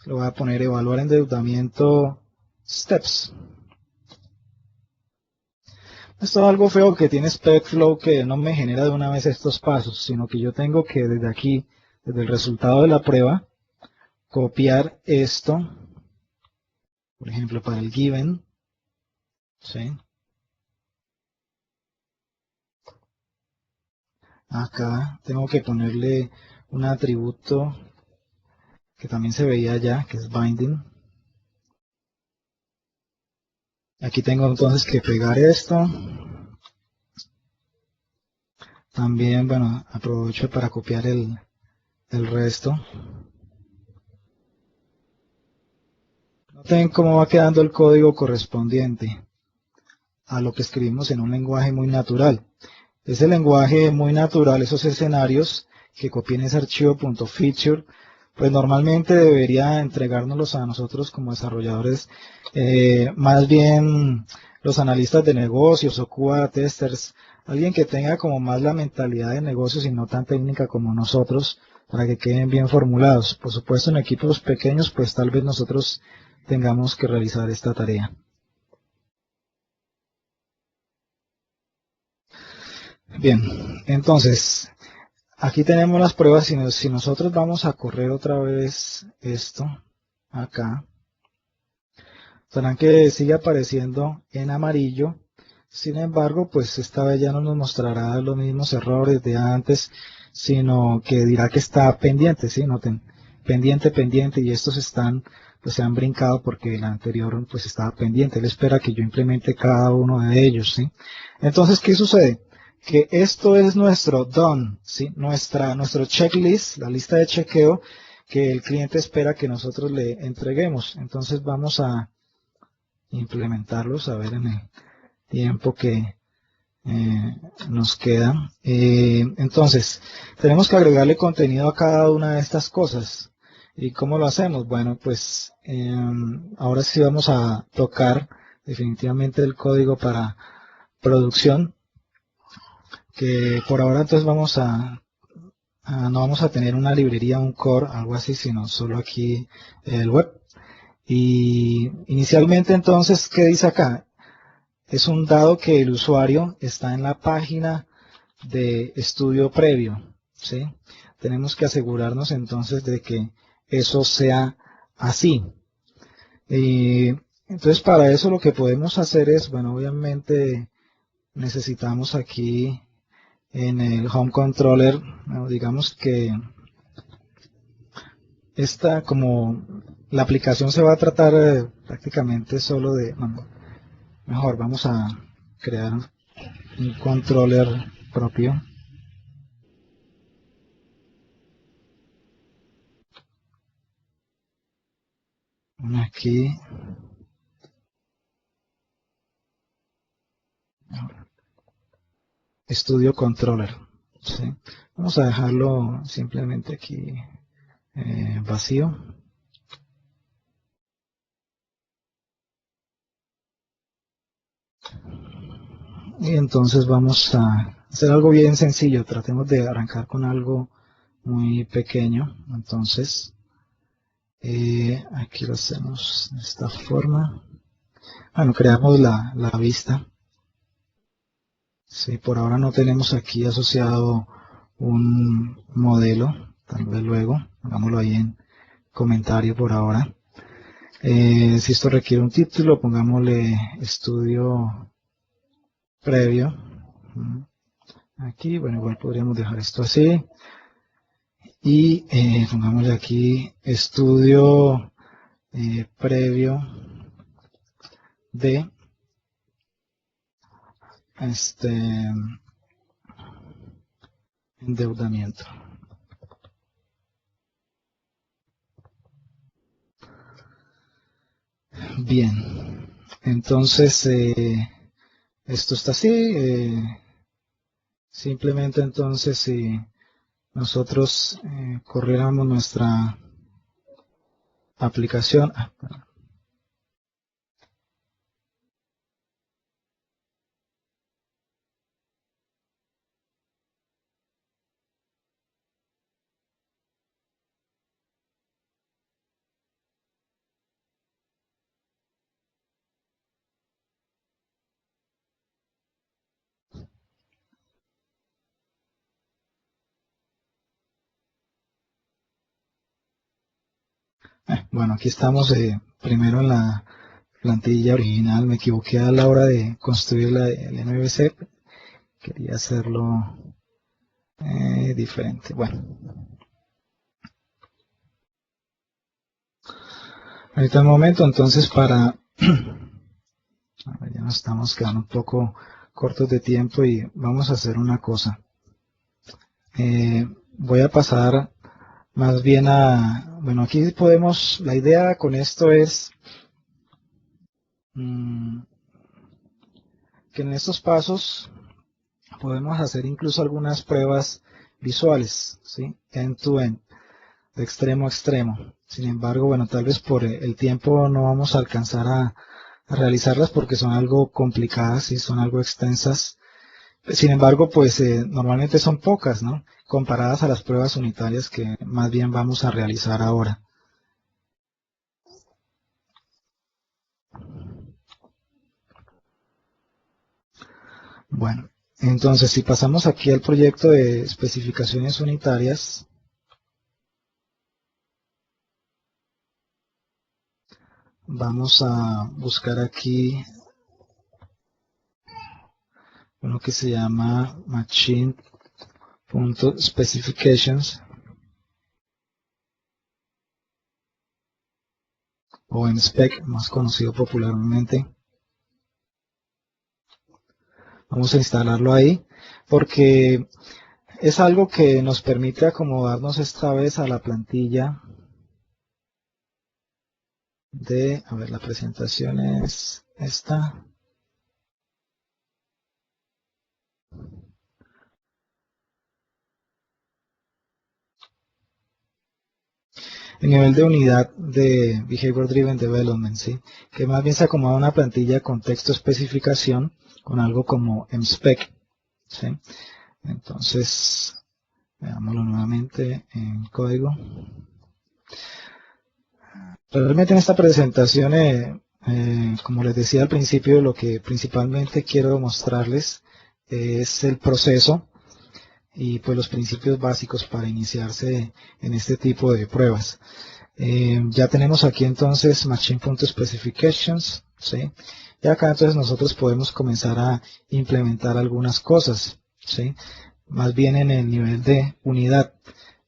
Le voy a poner evaluar endeudamiento steps. Esto es algo feo que tiene SpecFlow que no me genera de una vez estos pasos, sino que yo tengo que desde aquí, desde el resultado de la prueba, copiar esto, por ejemplo, para el given, ¿sí? Acá tengo que ponerle un atributo que también se veía ya, que es binding. Aquí tengo entonces que pegar esto. También, bueno, aprovecho para copiar el resto. Noten cómo va quedando el código correspondiente a lo que escribimos en un lenguaje muy natural. Ese lenguaje muy natural, esos escenarios que copié en ese archivo .feature, pues normalmente debería entregárnoslos a nosotros como desarrolladores, más bien los analistas de negocios o QA testers, alguien que tenga como más la mentalidad de negocios y no tan técnica como nosotros, para que queden bien formulados. Por supuesto, en equipos pequeños, pues tal vez nosotros tengamos que realizar esta tarea. Bien, entonces, aquí tenemos las pruebas. Si nosotros vamos a correr otra vez esto acá, verán que sigue apareciendo en amarillo. Sin embargo, pues esta vez ya no nos mostrará los mismos errores de antes, sino que dirá que está pendiente, ¿sí? Noten, pendiente, pendiente, y estos están, pues se han brincado porque el anterior pues estaba pendiente. Él espera que yo implemente cada uno de ellos, ¿sí? Entonces, ¿qué sucede? Que esto es nuestro done, ¿sí? Nuestro checklist, la lista de chequeo que el cliente espera que nosotros le entreguemos. Entonces vamos a implementarlos, a ver en el tiempo que nos queda. Entonces, tenemos que agregarle contenido a cada una de estas cosas. ¿Y cómo lo hacemos? Bueno, pues ahora sí vamos a tocar definitivamente el código para producción, que por ahora entonces no vamos a tener una librería, un core, algo así, sino solo aquí el web. Y inicialmente entonces, ¿qué dice acá? Es un dado que el usuario está en la página de estudio previo, ¿sí? Tenemos que asegurarnos entonces de que eso sea así. Y entonces para eso lo que podemos hacer es, bueno, obviamente necesitamos aquí en el Home Controller, bueno, digamos que esta como la aplicación se va a tratar prácticamente solo de, bueno, mejor vamos a crear un controller propio. Aquí, Studio Controller. ¿Sí? Vamos a dejarlo simplemente aquí vacío. Y entonces vamos a hacer algo bien sencillo. Tratemos de arrancar con algo muy pequeño. Entonces, aquí lo hacemos de esta forma. Bueno, creamos la vista. Sí, por ahora no tenemos aquí asociado un modelo. Tal vez luego, hagámoslo ahí en comentario por ahora. Si esto requiere un título, pongámosle estudio previo. Aquí, bueno, igual podríamos dejar esto así. Y pongámosle aquí estudio previo de endeudamiento. Bien, entonces esto está así. Simplemente entonces si nosotros corriéramos nuestra aplicación. Bueno, aquí estamos primero en la plantilla original. Me equivoqué a la hora de construir el MVC. Quería hacerlo diferente. Bueno, ahorita el momento, entonces para A ver, ya nos estamos quedando un poco cortos de tiempo y vamos a hacer una cosa. Voy a pasar más bien bueno, aquí podemos, la idea con esto es que en estos pasos podemos hacer incluso algunas pruebas visuales, ¿sí? End to end, de extremo a extremo. Sin embargo, bueno, tal vez por el tiempo no vamos a alcanzar a realizarlas porque son algo complicadas y son algo extensas. Sin embargo, pues normalmente son pocas, ¿no? Comparadas a las pruebas unitarias que más bien vamos a realizar ahora. Bueno, entonces si pasamos aquí al proyecto de especificaciones unitarias, vamos a buscar aquí uno que se llama machine.specifications o MSpec, más conocido popularmente. Vamos a instalarlo ahí porque es algo que nos permite acomodarnos esta vez a la plantilla de, a ver, la presentación es esta. El nivel de unidad de Behavior Driven Development, ¿sí? Que más bien se acomoda a una plantilla con texto especificación con algo como MSpec, ¿sí? Entonces, veámoslo nuevamente en código. Realmente en esta presentación, como les decía al principio, lo que principalmente quiero mostrarles es el proceso y pues los principios básicos para iniciarse en este tipo de pruebas. Ya tenemos aquí entonces machine.specifications, ¿sí? Y acá entonces nosotros podemos comenzar a implementar algunas cosas, ¿sí? Más bien en el nivel de unidad.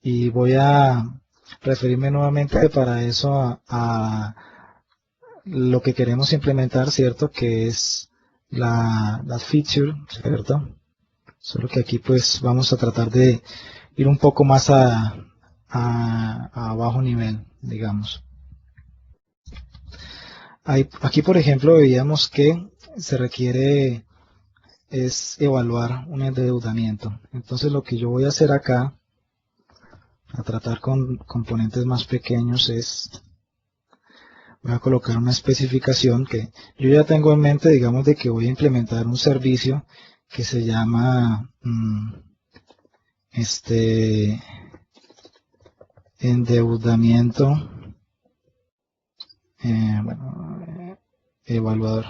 Y voy a referirme nuevamente para eso a lo que queremos implementar, ¿cierto? Que es la feature, ¿cierto? Solo que aquí pues vamos a tratar de ir un poco más a bajo nivel, digamos. Aquí, por ejemplo, veíamos que se requiere es evaluar un endeudamiento. Entonces lo que yo voy a hacer acá, a tratar con componentes más pequeños, es voy a colocar una especificación que yo ya tengo en mente, digamos, de que voy a implementar un servicio que se llama endeudamiento, bueno, evaluador.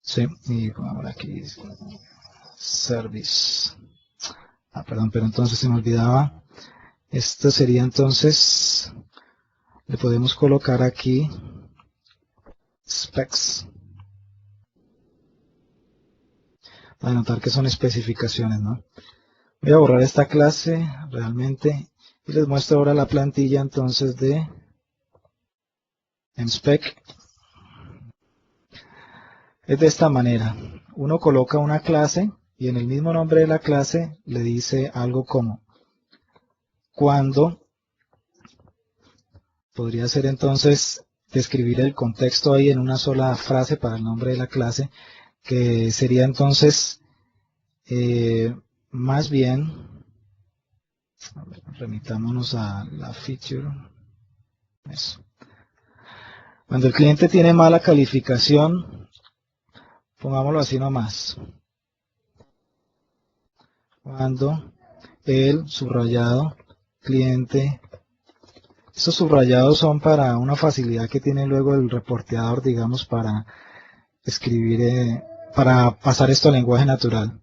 Sí, y ahora aquí service. Perdón, pero entonces se me olvidaba. Esto sería entonces, le podemos colocar aquí specs. Para notar que son especificaciones, ¿no? Voy a borrar esta clase realmente y les muestro ahora la plantilla entonces de MSpec. Es de esta manera. Uno coloca una clase y en el mismo nombre de la clase le dice algo como cuando. Podría ser entonces describir el contexto ahí en una sola frase para el nombre de la clase, que sería entonces más bien, a ver, remitámonos a la feature. Eso. Cuando el cliente tiene mala calificación, pongámoslo así nomás. Cuando el subrayado cliente, estos subrayados son para una facilidad que tiene luego el reporteador, digamos, para escribir, para pasar esto al lenguaje natural.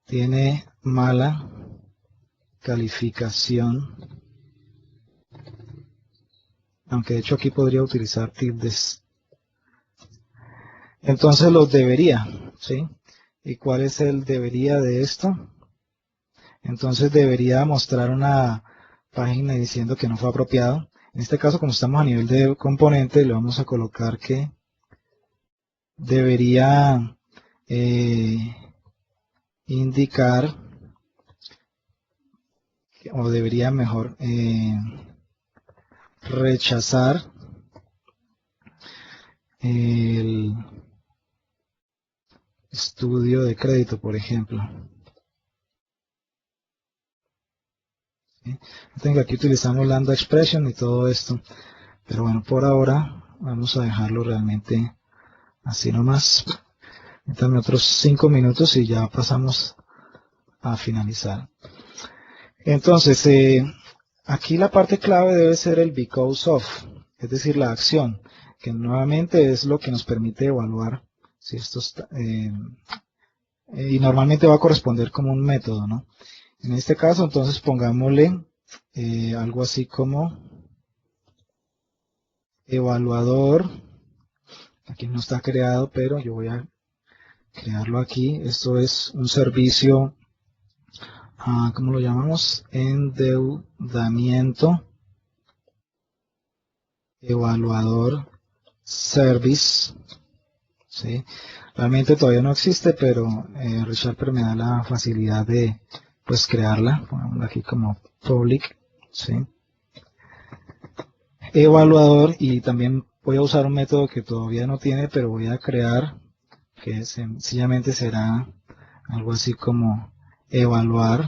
Tiene mala calificación, aunque de hecho aquí podría utilizar tildes. Entonces los debería, ¿sí? ¿Y cuál es el debería de esto? Entonces debería mostrar una página diciendo que no fue apropiado. En este caso, como estamos a nivel de componente, le vamos a colocar que debería indicar, o debería mejor rechazar el estudio de crédito, por ejemplo. ¿Sí? Tengo aquí utilizamos lambda expression y todo esto, pero bueno, por ahora vamos a dejarlo realmente así nomás. Dame otros 5 minutos y ya pasamos a finalizar. Entonces, aquí la parte clave debe ser el because of, es decir, la acción, que nuevamente es lo que nos permite evaluar si esto está, y normalmente va a corresponder como un método, ¿no? En este caso, entonces pongámosle algo así como evaluador. Aquí no está creado, pero yo voy a crearlo aquí. Esto es un servicio, ¿cómo lo llamamos? Endeudamiento evaluador service. ¿Sí? Realmente todavía no existe, pero Richard me da la facilidad de pues crearla. Pongámosla aquí como public. ¿Sí? Evaluador, y también voy a usar un método que todavía no tiene, pero voy a crear, que sencillamente será algo así como evaluar.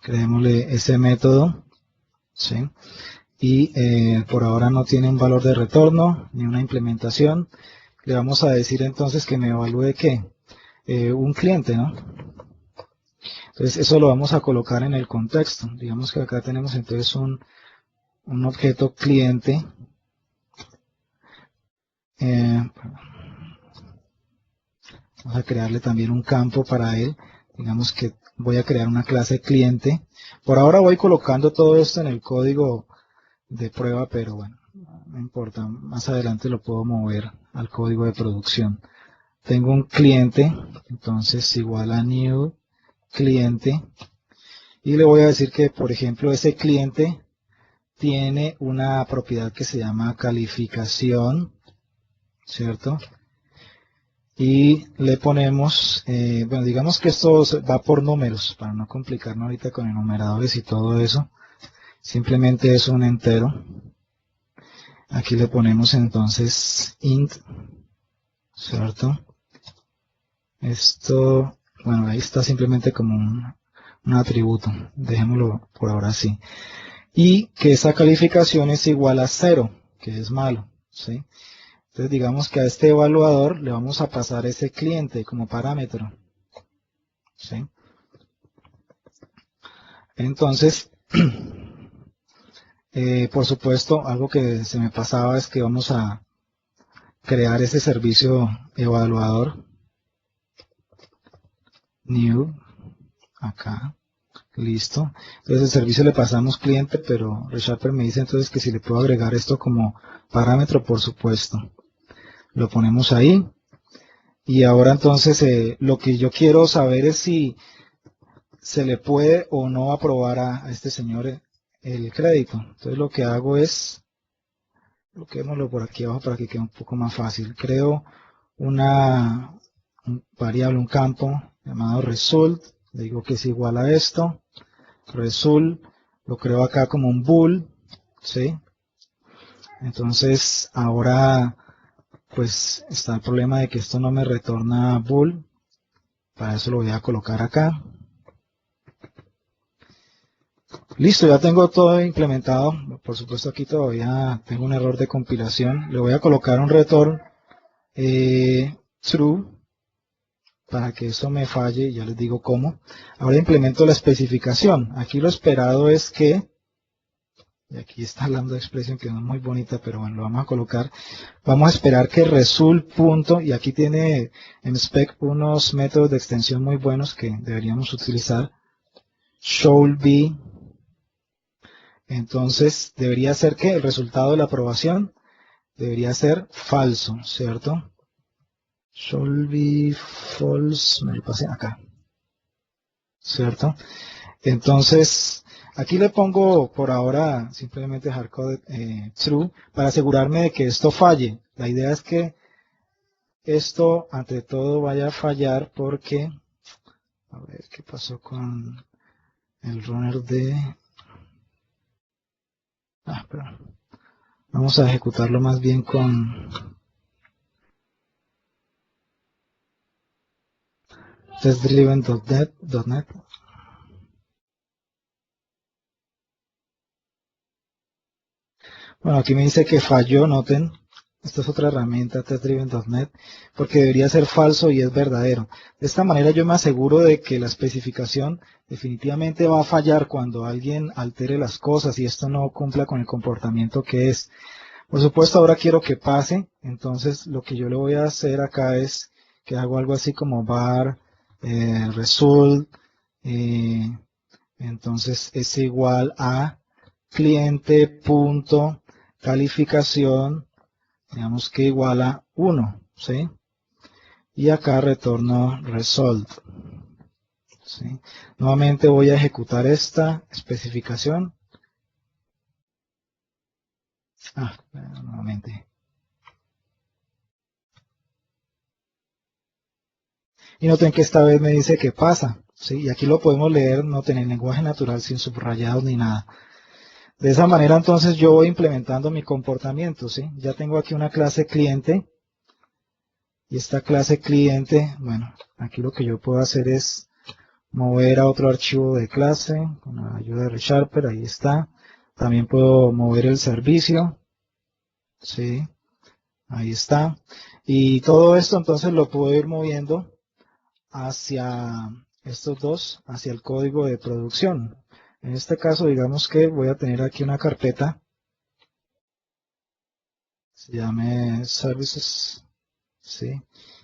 Creémosle ese método, ¿sí? Y por ahora no tiene un valor de retorno ni una implementación. Le vamos a decir entonces que me evalúe ¿qué? Un cliente, ¿no? Entonces eso lo vamos a colocar en el contexto. Digamos que acá tenemos entonces un objeto cliente. Vamos a crearle también un campo para él. Digamos que voy a crear una clase cliente. Por ahora voy colocando todo esto en el código de prueba, pero bueno, no importa. Más adelante lo puedo mover al código de producción. Tengo un cliente, entonces igual a new cliente. Y le voy a decir que, por ejemplo, ese cliente tiene una propiedad que se llama calificación, ¿cierto? Y le ponemos, bueno, digamos que esto va por números, para no complicarnos ahorita con enumeradores y todo eso. Simplemente es un entero. Aquí le ponemos entonces int, ¿cierto? Esto, bueno, ahí está simplemente como un atributo. Dejémoslo por ahora así. Y que esa calificación es igual a 0, que es malo, ¿sí? Entonces digamos que a este evaluador le vamos a pasar ese cliente como parámetro, ¿sí? Entonces, por supuesto, algo que se me pasaba es que vamos a crear ese servicio evaluador, new, acá, listo. Entonces el servicio le pasamos cliente, pero ReSharper me dice entonces que si le puedo agregar esto como parámetro, por supuesto. Lo ponemos ahí. Y ahora entonces lo que yo quiero saber es si se le puede o no aprobar a este señor el crédito. Entonces lo que hago es, bloqueémoslo por aquí abajo para que quede un poco más fácil. Creo una variable, un campo llamado result. Le digo que es igual a esto. Result, lo creo acá como un bool, ¿sí? Entonces ahora pues está el problema de que esto no me retorna bool. Para eso lo voy a colocar acá. Listo, ya tengo todo implementado. Por supuesto aquí todavía tengo un error de compilación. Le voy a colocar un return true para que eso me falle. Ya les digo cómo. Ahora implemento la especificación. Aquí lo esperado es que, y aquí está hablando de expresión que no es muy bonita, pero bueno, lo vamos a colocar. Vamos a esperar que result punto, y aquí tiene en spec unos métodos de extensión muy buenos que deberíamos utilizar. Should be. Entonces, debería ser que el resultado de la aprobación debería ser falso, ¿cierto? Should be false, me lo pasé acá, ¿cierto? Entonces, Aquí le pongo por ahora simplemente hardcode true para asegurarme de que esto falle. La idea es que esto ante todo vaya a fallar porque, a ver qué pasó con el runner de... perdón. Vamos a ejecutarlo más bien con testdriven.net. Bueno, aquí me dice que falló, noten. Esta es otra herramienta, testdriven.net, porque debería ser falso y es verdadero. De esta manera yo me aseguro de que la especificación definitivamente va a fallar cuando alguien altere las cosas y esto no cumpla con el comportamiento que es. Por supuesto, ahora quiero que pase, entonces lo que yo le voy a hacer acá es que hago algo así como var result, eh, entonces es igual a cliente.calificación, digamos que igual a 1, ¿sí? Y acá retorno result, ¿sí? Nuevamente voy a ejecutar esta especificación. Nuevamente. Y noten que esta vez me dice que pasa, ¿sí? Y aquí lo podemos leer, noten en lenguaje natural sin subrayados ni nada. De esa manera entonces yo voy implementando mi comportamiento, ¿sí? Ya tengo aquí una clase cliente y esta clase cliente, bueno, aquí lo que yo puedo hacer es mover a otro archivo de clase con la ayuda de ReSharper, ahí está. También puedo mover el servicio, ¿sí? Ahí está. Y todo esto entonces lo puedo ir moviendo hacia estos dos, hacia el código de producción. En este caso, digamos que voy a tener aquí una carpeta, se llame Services, ¿sí?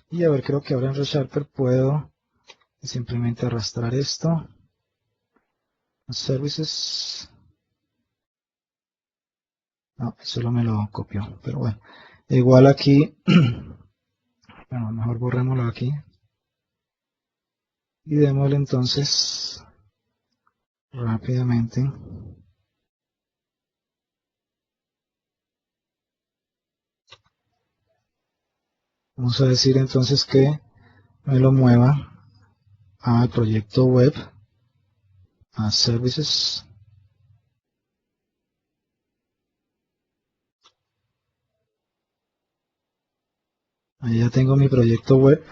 Y a ver, creo que ahora en ReSharper puedo simplemente arrastrar esto, Services, no, solo me lo copió, pero bueno, igual aquí, bueno, mejor borrémoslo aquí, y démosle entonces rápidamente. Vamos a decir entonces que me lo mueva al proyecto web, a services. Ahí ya tengo mi proyecto web.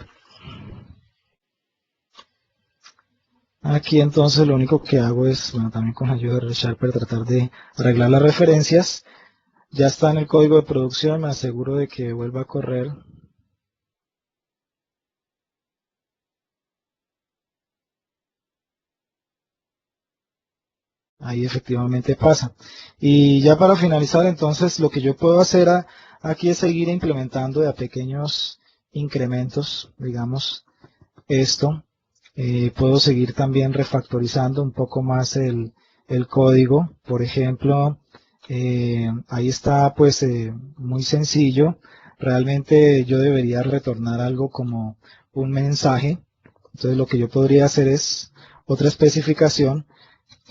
Aquí entonces lo único que hago es, bueno, también con la ayuda de ReSharper, tratar de arreglar las referencias. Ya está en el código de producción, me aseguro de que vuelva a correr. Ahí efectivamente pasa. Y ya para finalizar, entonces, lo que yo puedo hacer aquí es seguir implementando de a pequeños incrementos, digamos, esto. Puedo seguir también refactorizando un poco más el código. Por ejemplo, ahí está pues muy sencillo. Realmente yo debería retornar algo como un mensaje. Entonces lo que yo podría hacer es otra especificación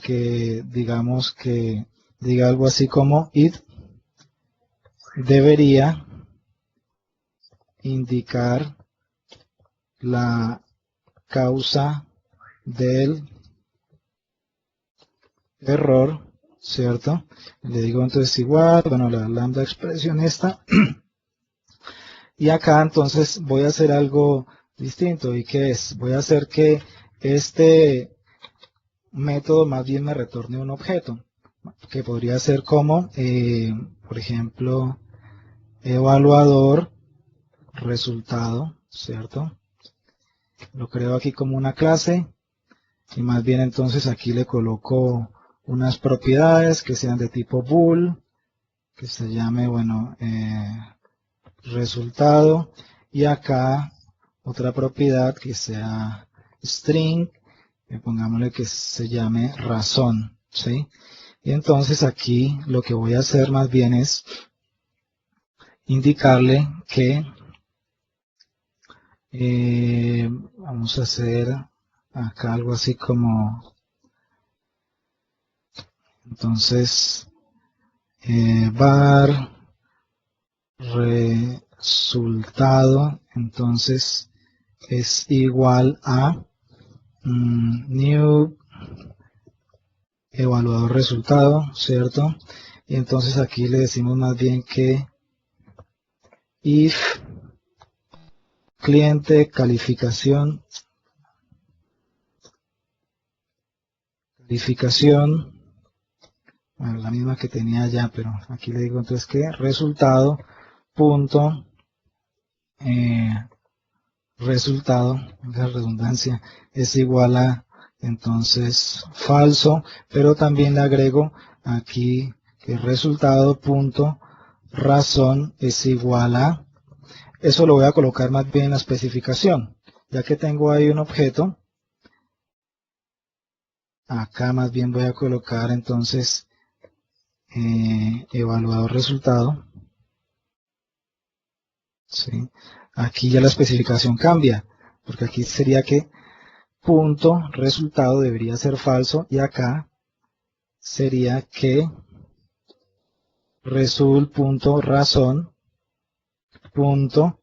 que digamos que diga algo así como it debería indicar la causa del error, ¿cierto? Le digo entonces igual, bueno, la lambda expresión esta, y acá entonces voy a hacer algo distinto, ¿y qué es? Voy a hacer que este método más bien me retorne un objeto, que podría ser como, por ejemplo, evaluador resultado, ¿cierto? Lo creo aquí como una clase, y más bien entonces aquí le coloco unas propiedades que sean de tipo bool, que se llame, bueno, resultado, y acá otra propiedad que sea string, pongámosle que se llame razón, ¿sí? Y entonces aquí lo que voy a hacer más bien es indicarle que vamos a hacer acá algo así como Entonces, var resultado, entonces es igual a new evaluador resultado, ¿cierto? Y entonces aquí le decimos más bien que if cliente calificación bueno, la misma que tenía ya, pero aquí le digo entonces que resultado punto resultado, la redundancia, es igual a entonces falso, pero también le agrego aquí que resultado punto razón es igual a, eso lo voy a colocar más bien en la especificación, ya que tengo ahí un objeto, acá más bien voy a colocar entonces evaluador resultado, ¿sí? Aquí ya la especificación cambia, porque aquí sería que punto resultado debería ser falso y acá sería que result.razón punto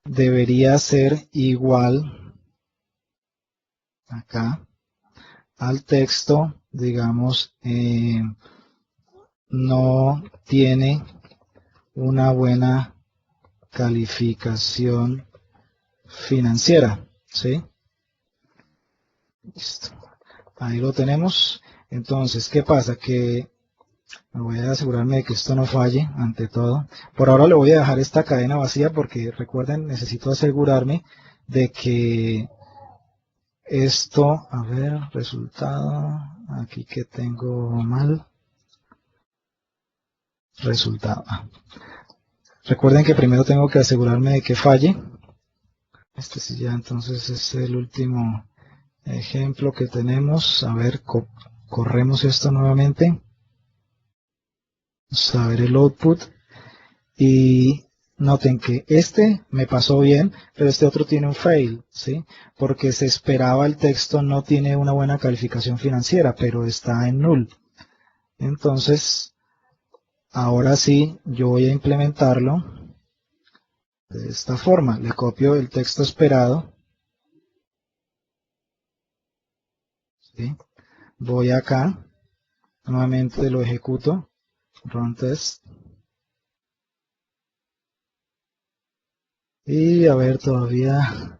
debería ser igual acá al texto, digamos, no tiene una buena calificación financiera, ¿sí? Listo. Ahí lo tenemos. Entonces, ¿qué pasa? Que me voy a asegurarme de que esto no falle ante todo. Por ahora le voy a dejar esta cadena vacía porque recuerden, necesito asegurarme de que esto, a ver, resultado, aquí que tengo mal, resultado. Recuerden que primero tengo que asegurarme de que falle. Este sí ya entonces es el último ejemplo que tenemos. A ver, corremos esto nuevamente. Vamos a ver el output. Y noten que este me pasó bien, pero este otro tiene un fail, ¿sí? Porque se esperaba el texto no tiene una buena calificación financiera, pero está en null. Entonces, ahora sí, yo voy a implementarlo de esta forma. Le copio el texto esperado, ¿sí? Voy acá, nuevamente lo ejecuto, run test. Y a ver, todavía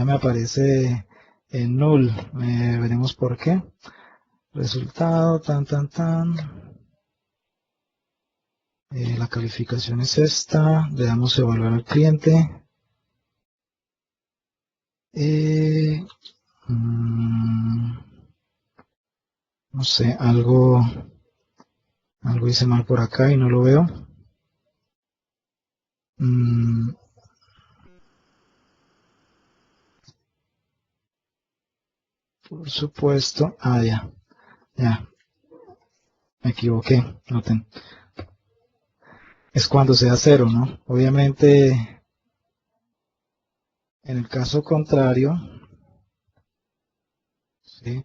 me aparece en null. Veremos por qué. Resultado, tan. La calificación es esta. Le damos evaluar al cliente. No sé, algo hice mal por acá y no lo veo. Por supuesto. Ah, ya. Me equivoqué. Noten. Es cuando sea cero, ¿no? Obviamente, en el caso contrario, ¿sí?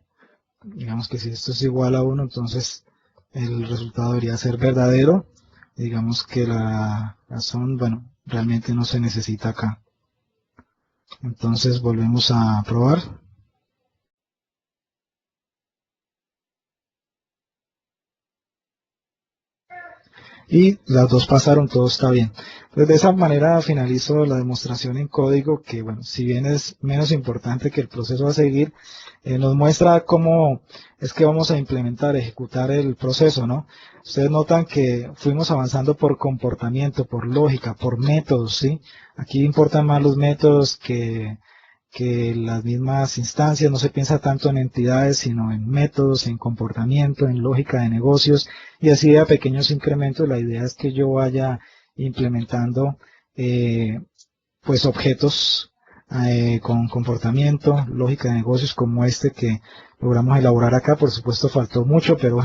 Digamos que si esto es igual a 1, entonces el resultado debería ser verdadero. Digamos que la razón, bueno, realmente no se necesita acá. Entonces volvemos a probar. Y las dos pasaron, todo está bien. Entonces de esa manera finalizo la demostración en código que, bueno, si bien es menos importante que el proceso a seguir, nos muestra cómo es que vamos a implementar, ejecutar el proceso, ¿no? Ustedes notan que fuimos avanzando por comportamiento, por lógica, por métodos, ¿sí? Aquí importan más los métodos que las mismas instancias, no se piensa tanto en entidades, sino en métodos, en comportamiento, en lógica de negocios, y así a pequeños incrementos. La idea es que yo vaya implementando pues objetos con comportamiento, lógica de negocios como este que logramos elaborar acá. Por supuesto faltó mucho, pero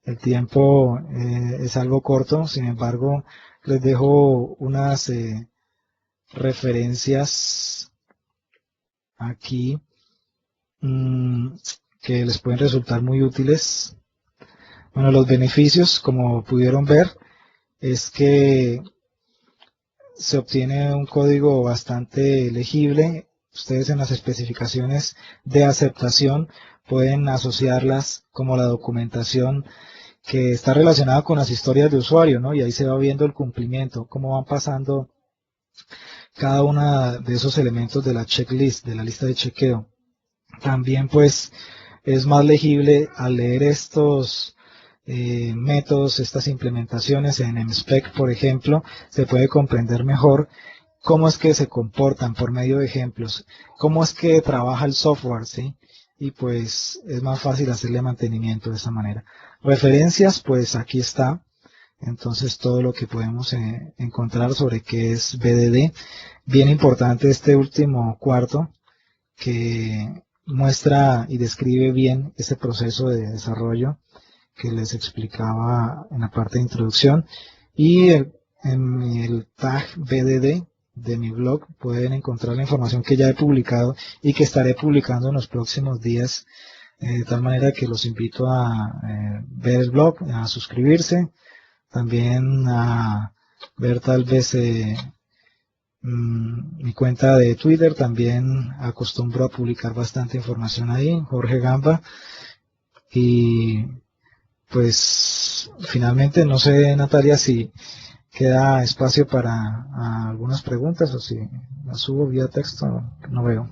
el tiempo es algo corto. Sin embargo, les dejo unas referencias aquí que les pueden resultar muy útiles. Bueno, los beneficios, como pudieron ver, es que se obtiene un código bastante legible. Ustedes en las especificaciones de aceptación pueden asociarlas como la documentación que está relacionada con las historias de usuario, ¿no? Y ahí se va viendo el cumplimiento, cómo van pasando cada uno de esos elementos de la checklist, de la lista de chequeo. También pues es más legible al leer estos métodos, estas implementaciones en MSpec, por ejemplo, se puede comprender mejor cómo es que se comportan por medio de ejemplos, cómo es que trabaja el software, ¿sí? Y pues es más fácil hacerle mantenimiento de esa manera. Referencias, pues aquí está. Entonces todo lo que podemos encontrar sobre qué es BDD. Bien importante este último cuarto que muestra y describe bien ese proceso de desarrollo que les explicaba en la parte de introducción. Y en el tag BDD de mi blog pueden encontrar la información que ya he publicado y que estaré publicando en los próximos días, de tal manera que los invito a ver el blog, a suscribirse, también a ver tal vez mi cuenta de Twitter. También acostumbro a publicar bastante información ahí, Jorge Gamba. Y pues finalmente no sé, Natalia, si queda espacio para algunas preguntas o si las subo vía texto, no veo.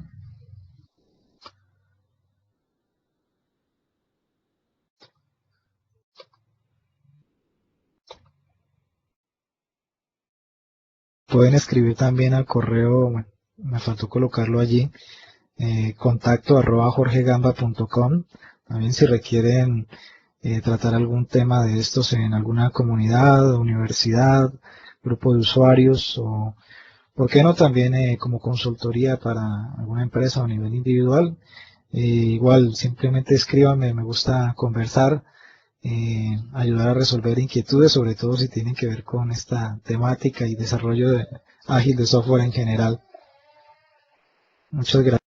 Pueden escribir también al correo, bueno, me faltó colocarlo allí, contacto@jorgegamba.com. También si requieren tratar algún tema de estos en alguna comunidad, universidad, grupo de usuarios o, ¿por qué no también como consultoría para alguna empresa o a nivel individual? Igual, simplemente escríbanme, me gusta conversar, ayudar a resolver inquietudes, sobre todo si tienen que ver con esta temática y desarrollo ágil de software en general. Muchas gracias.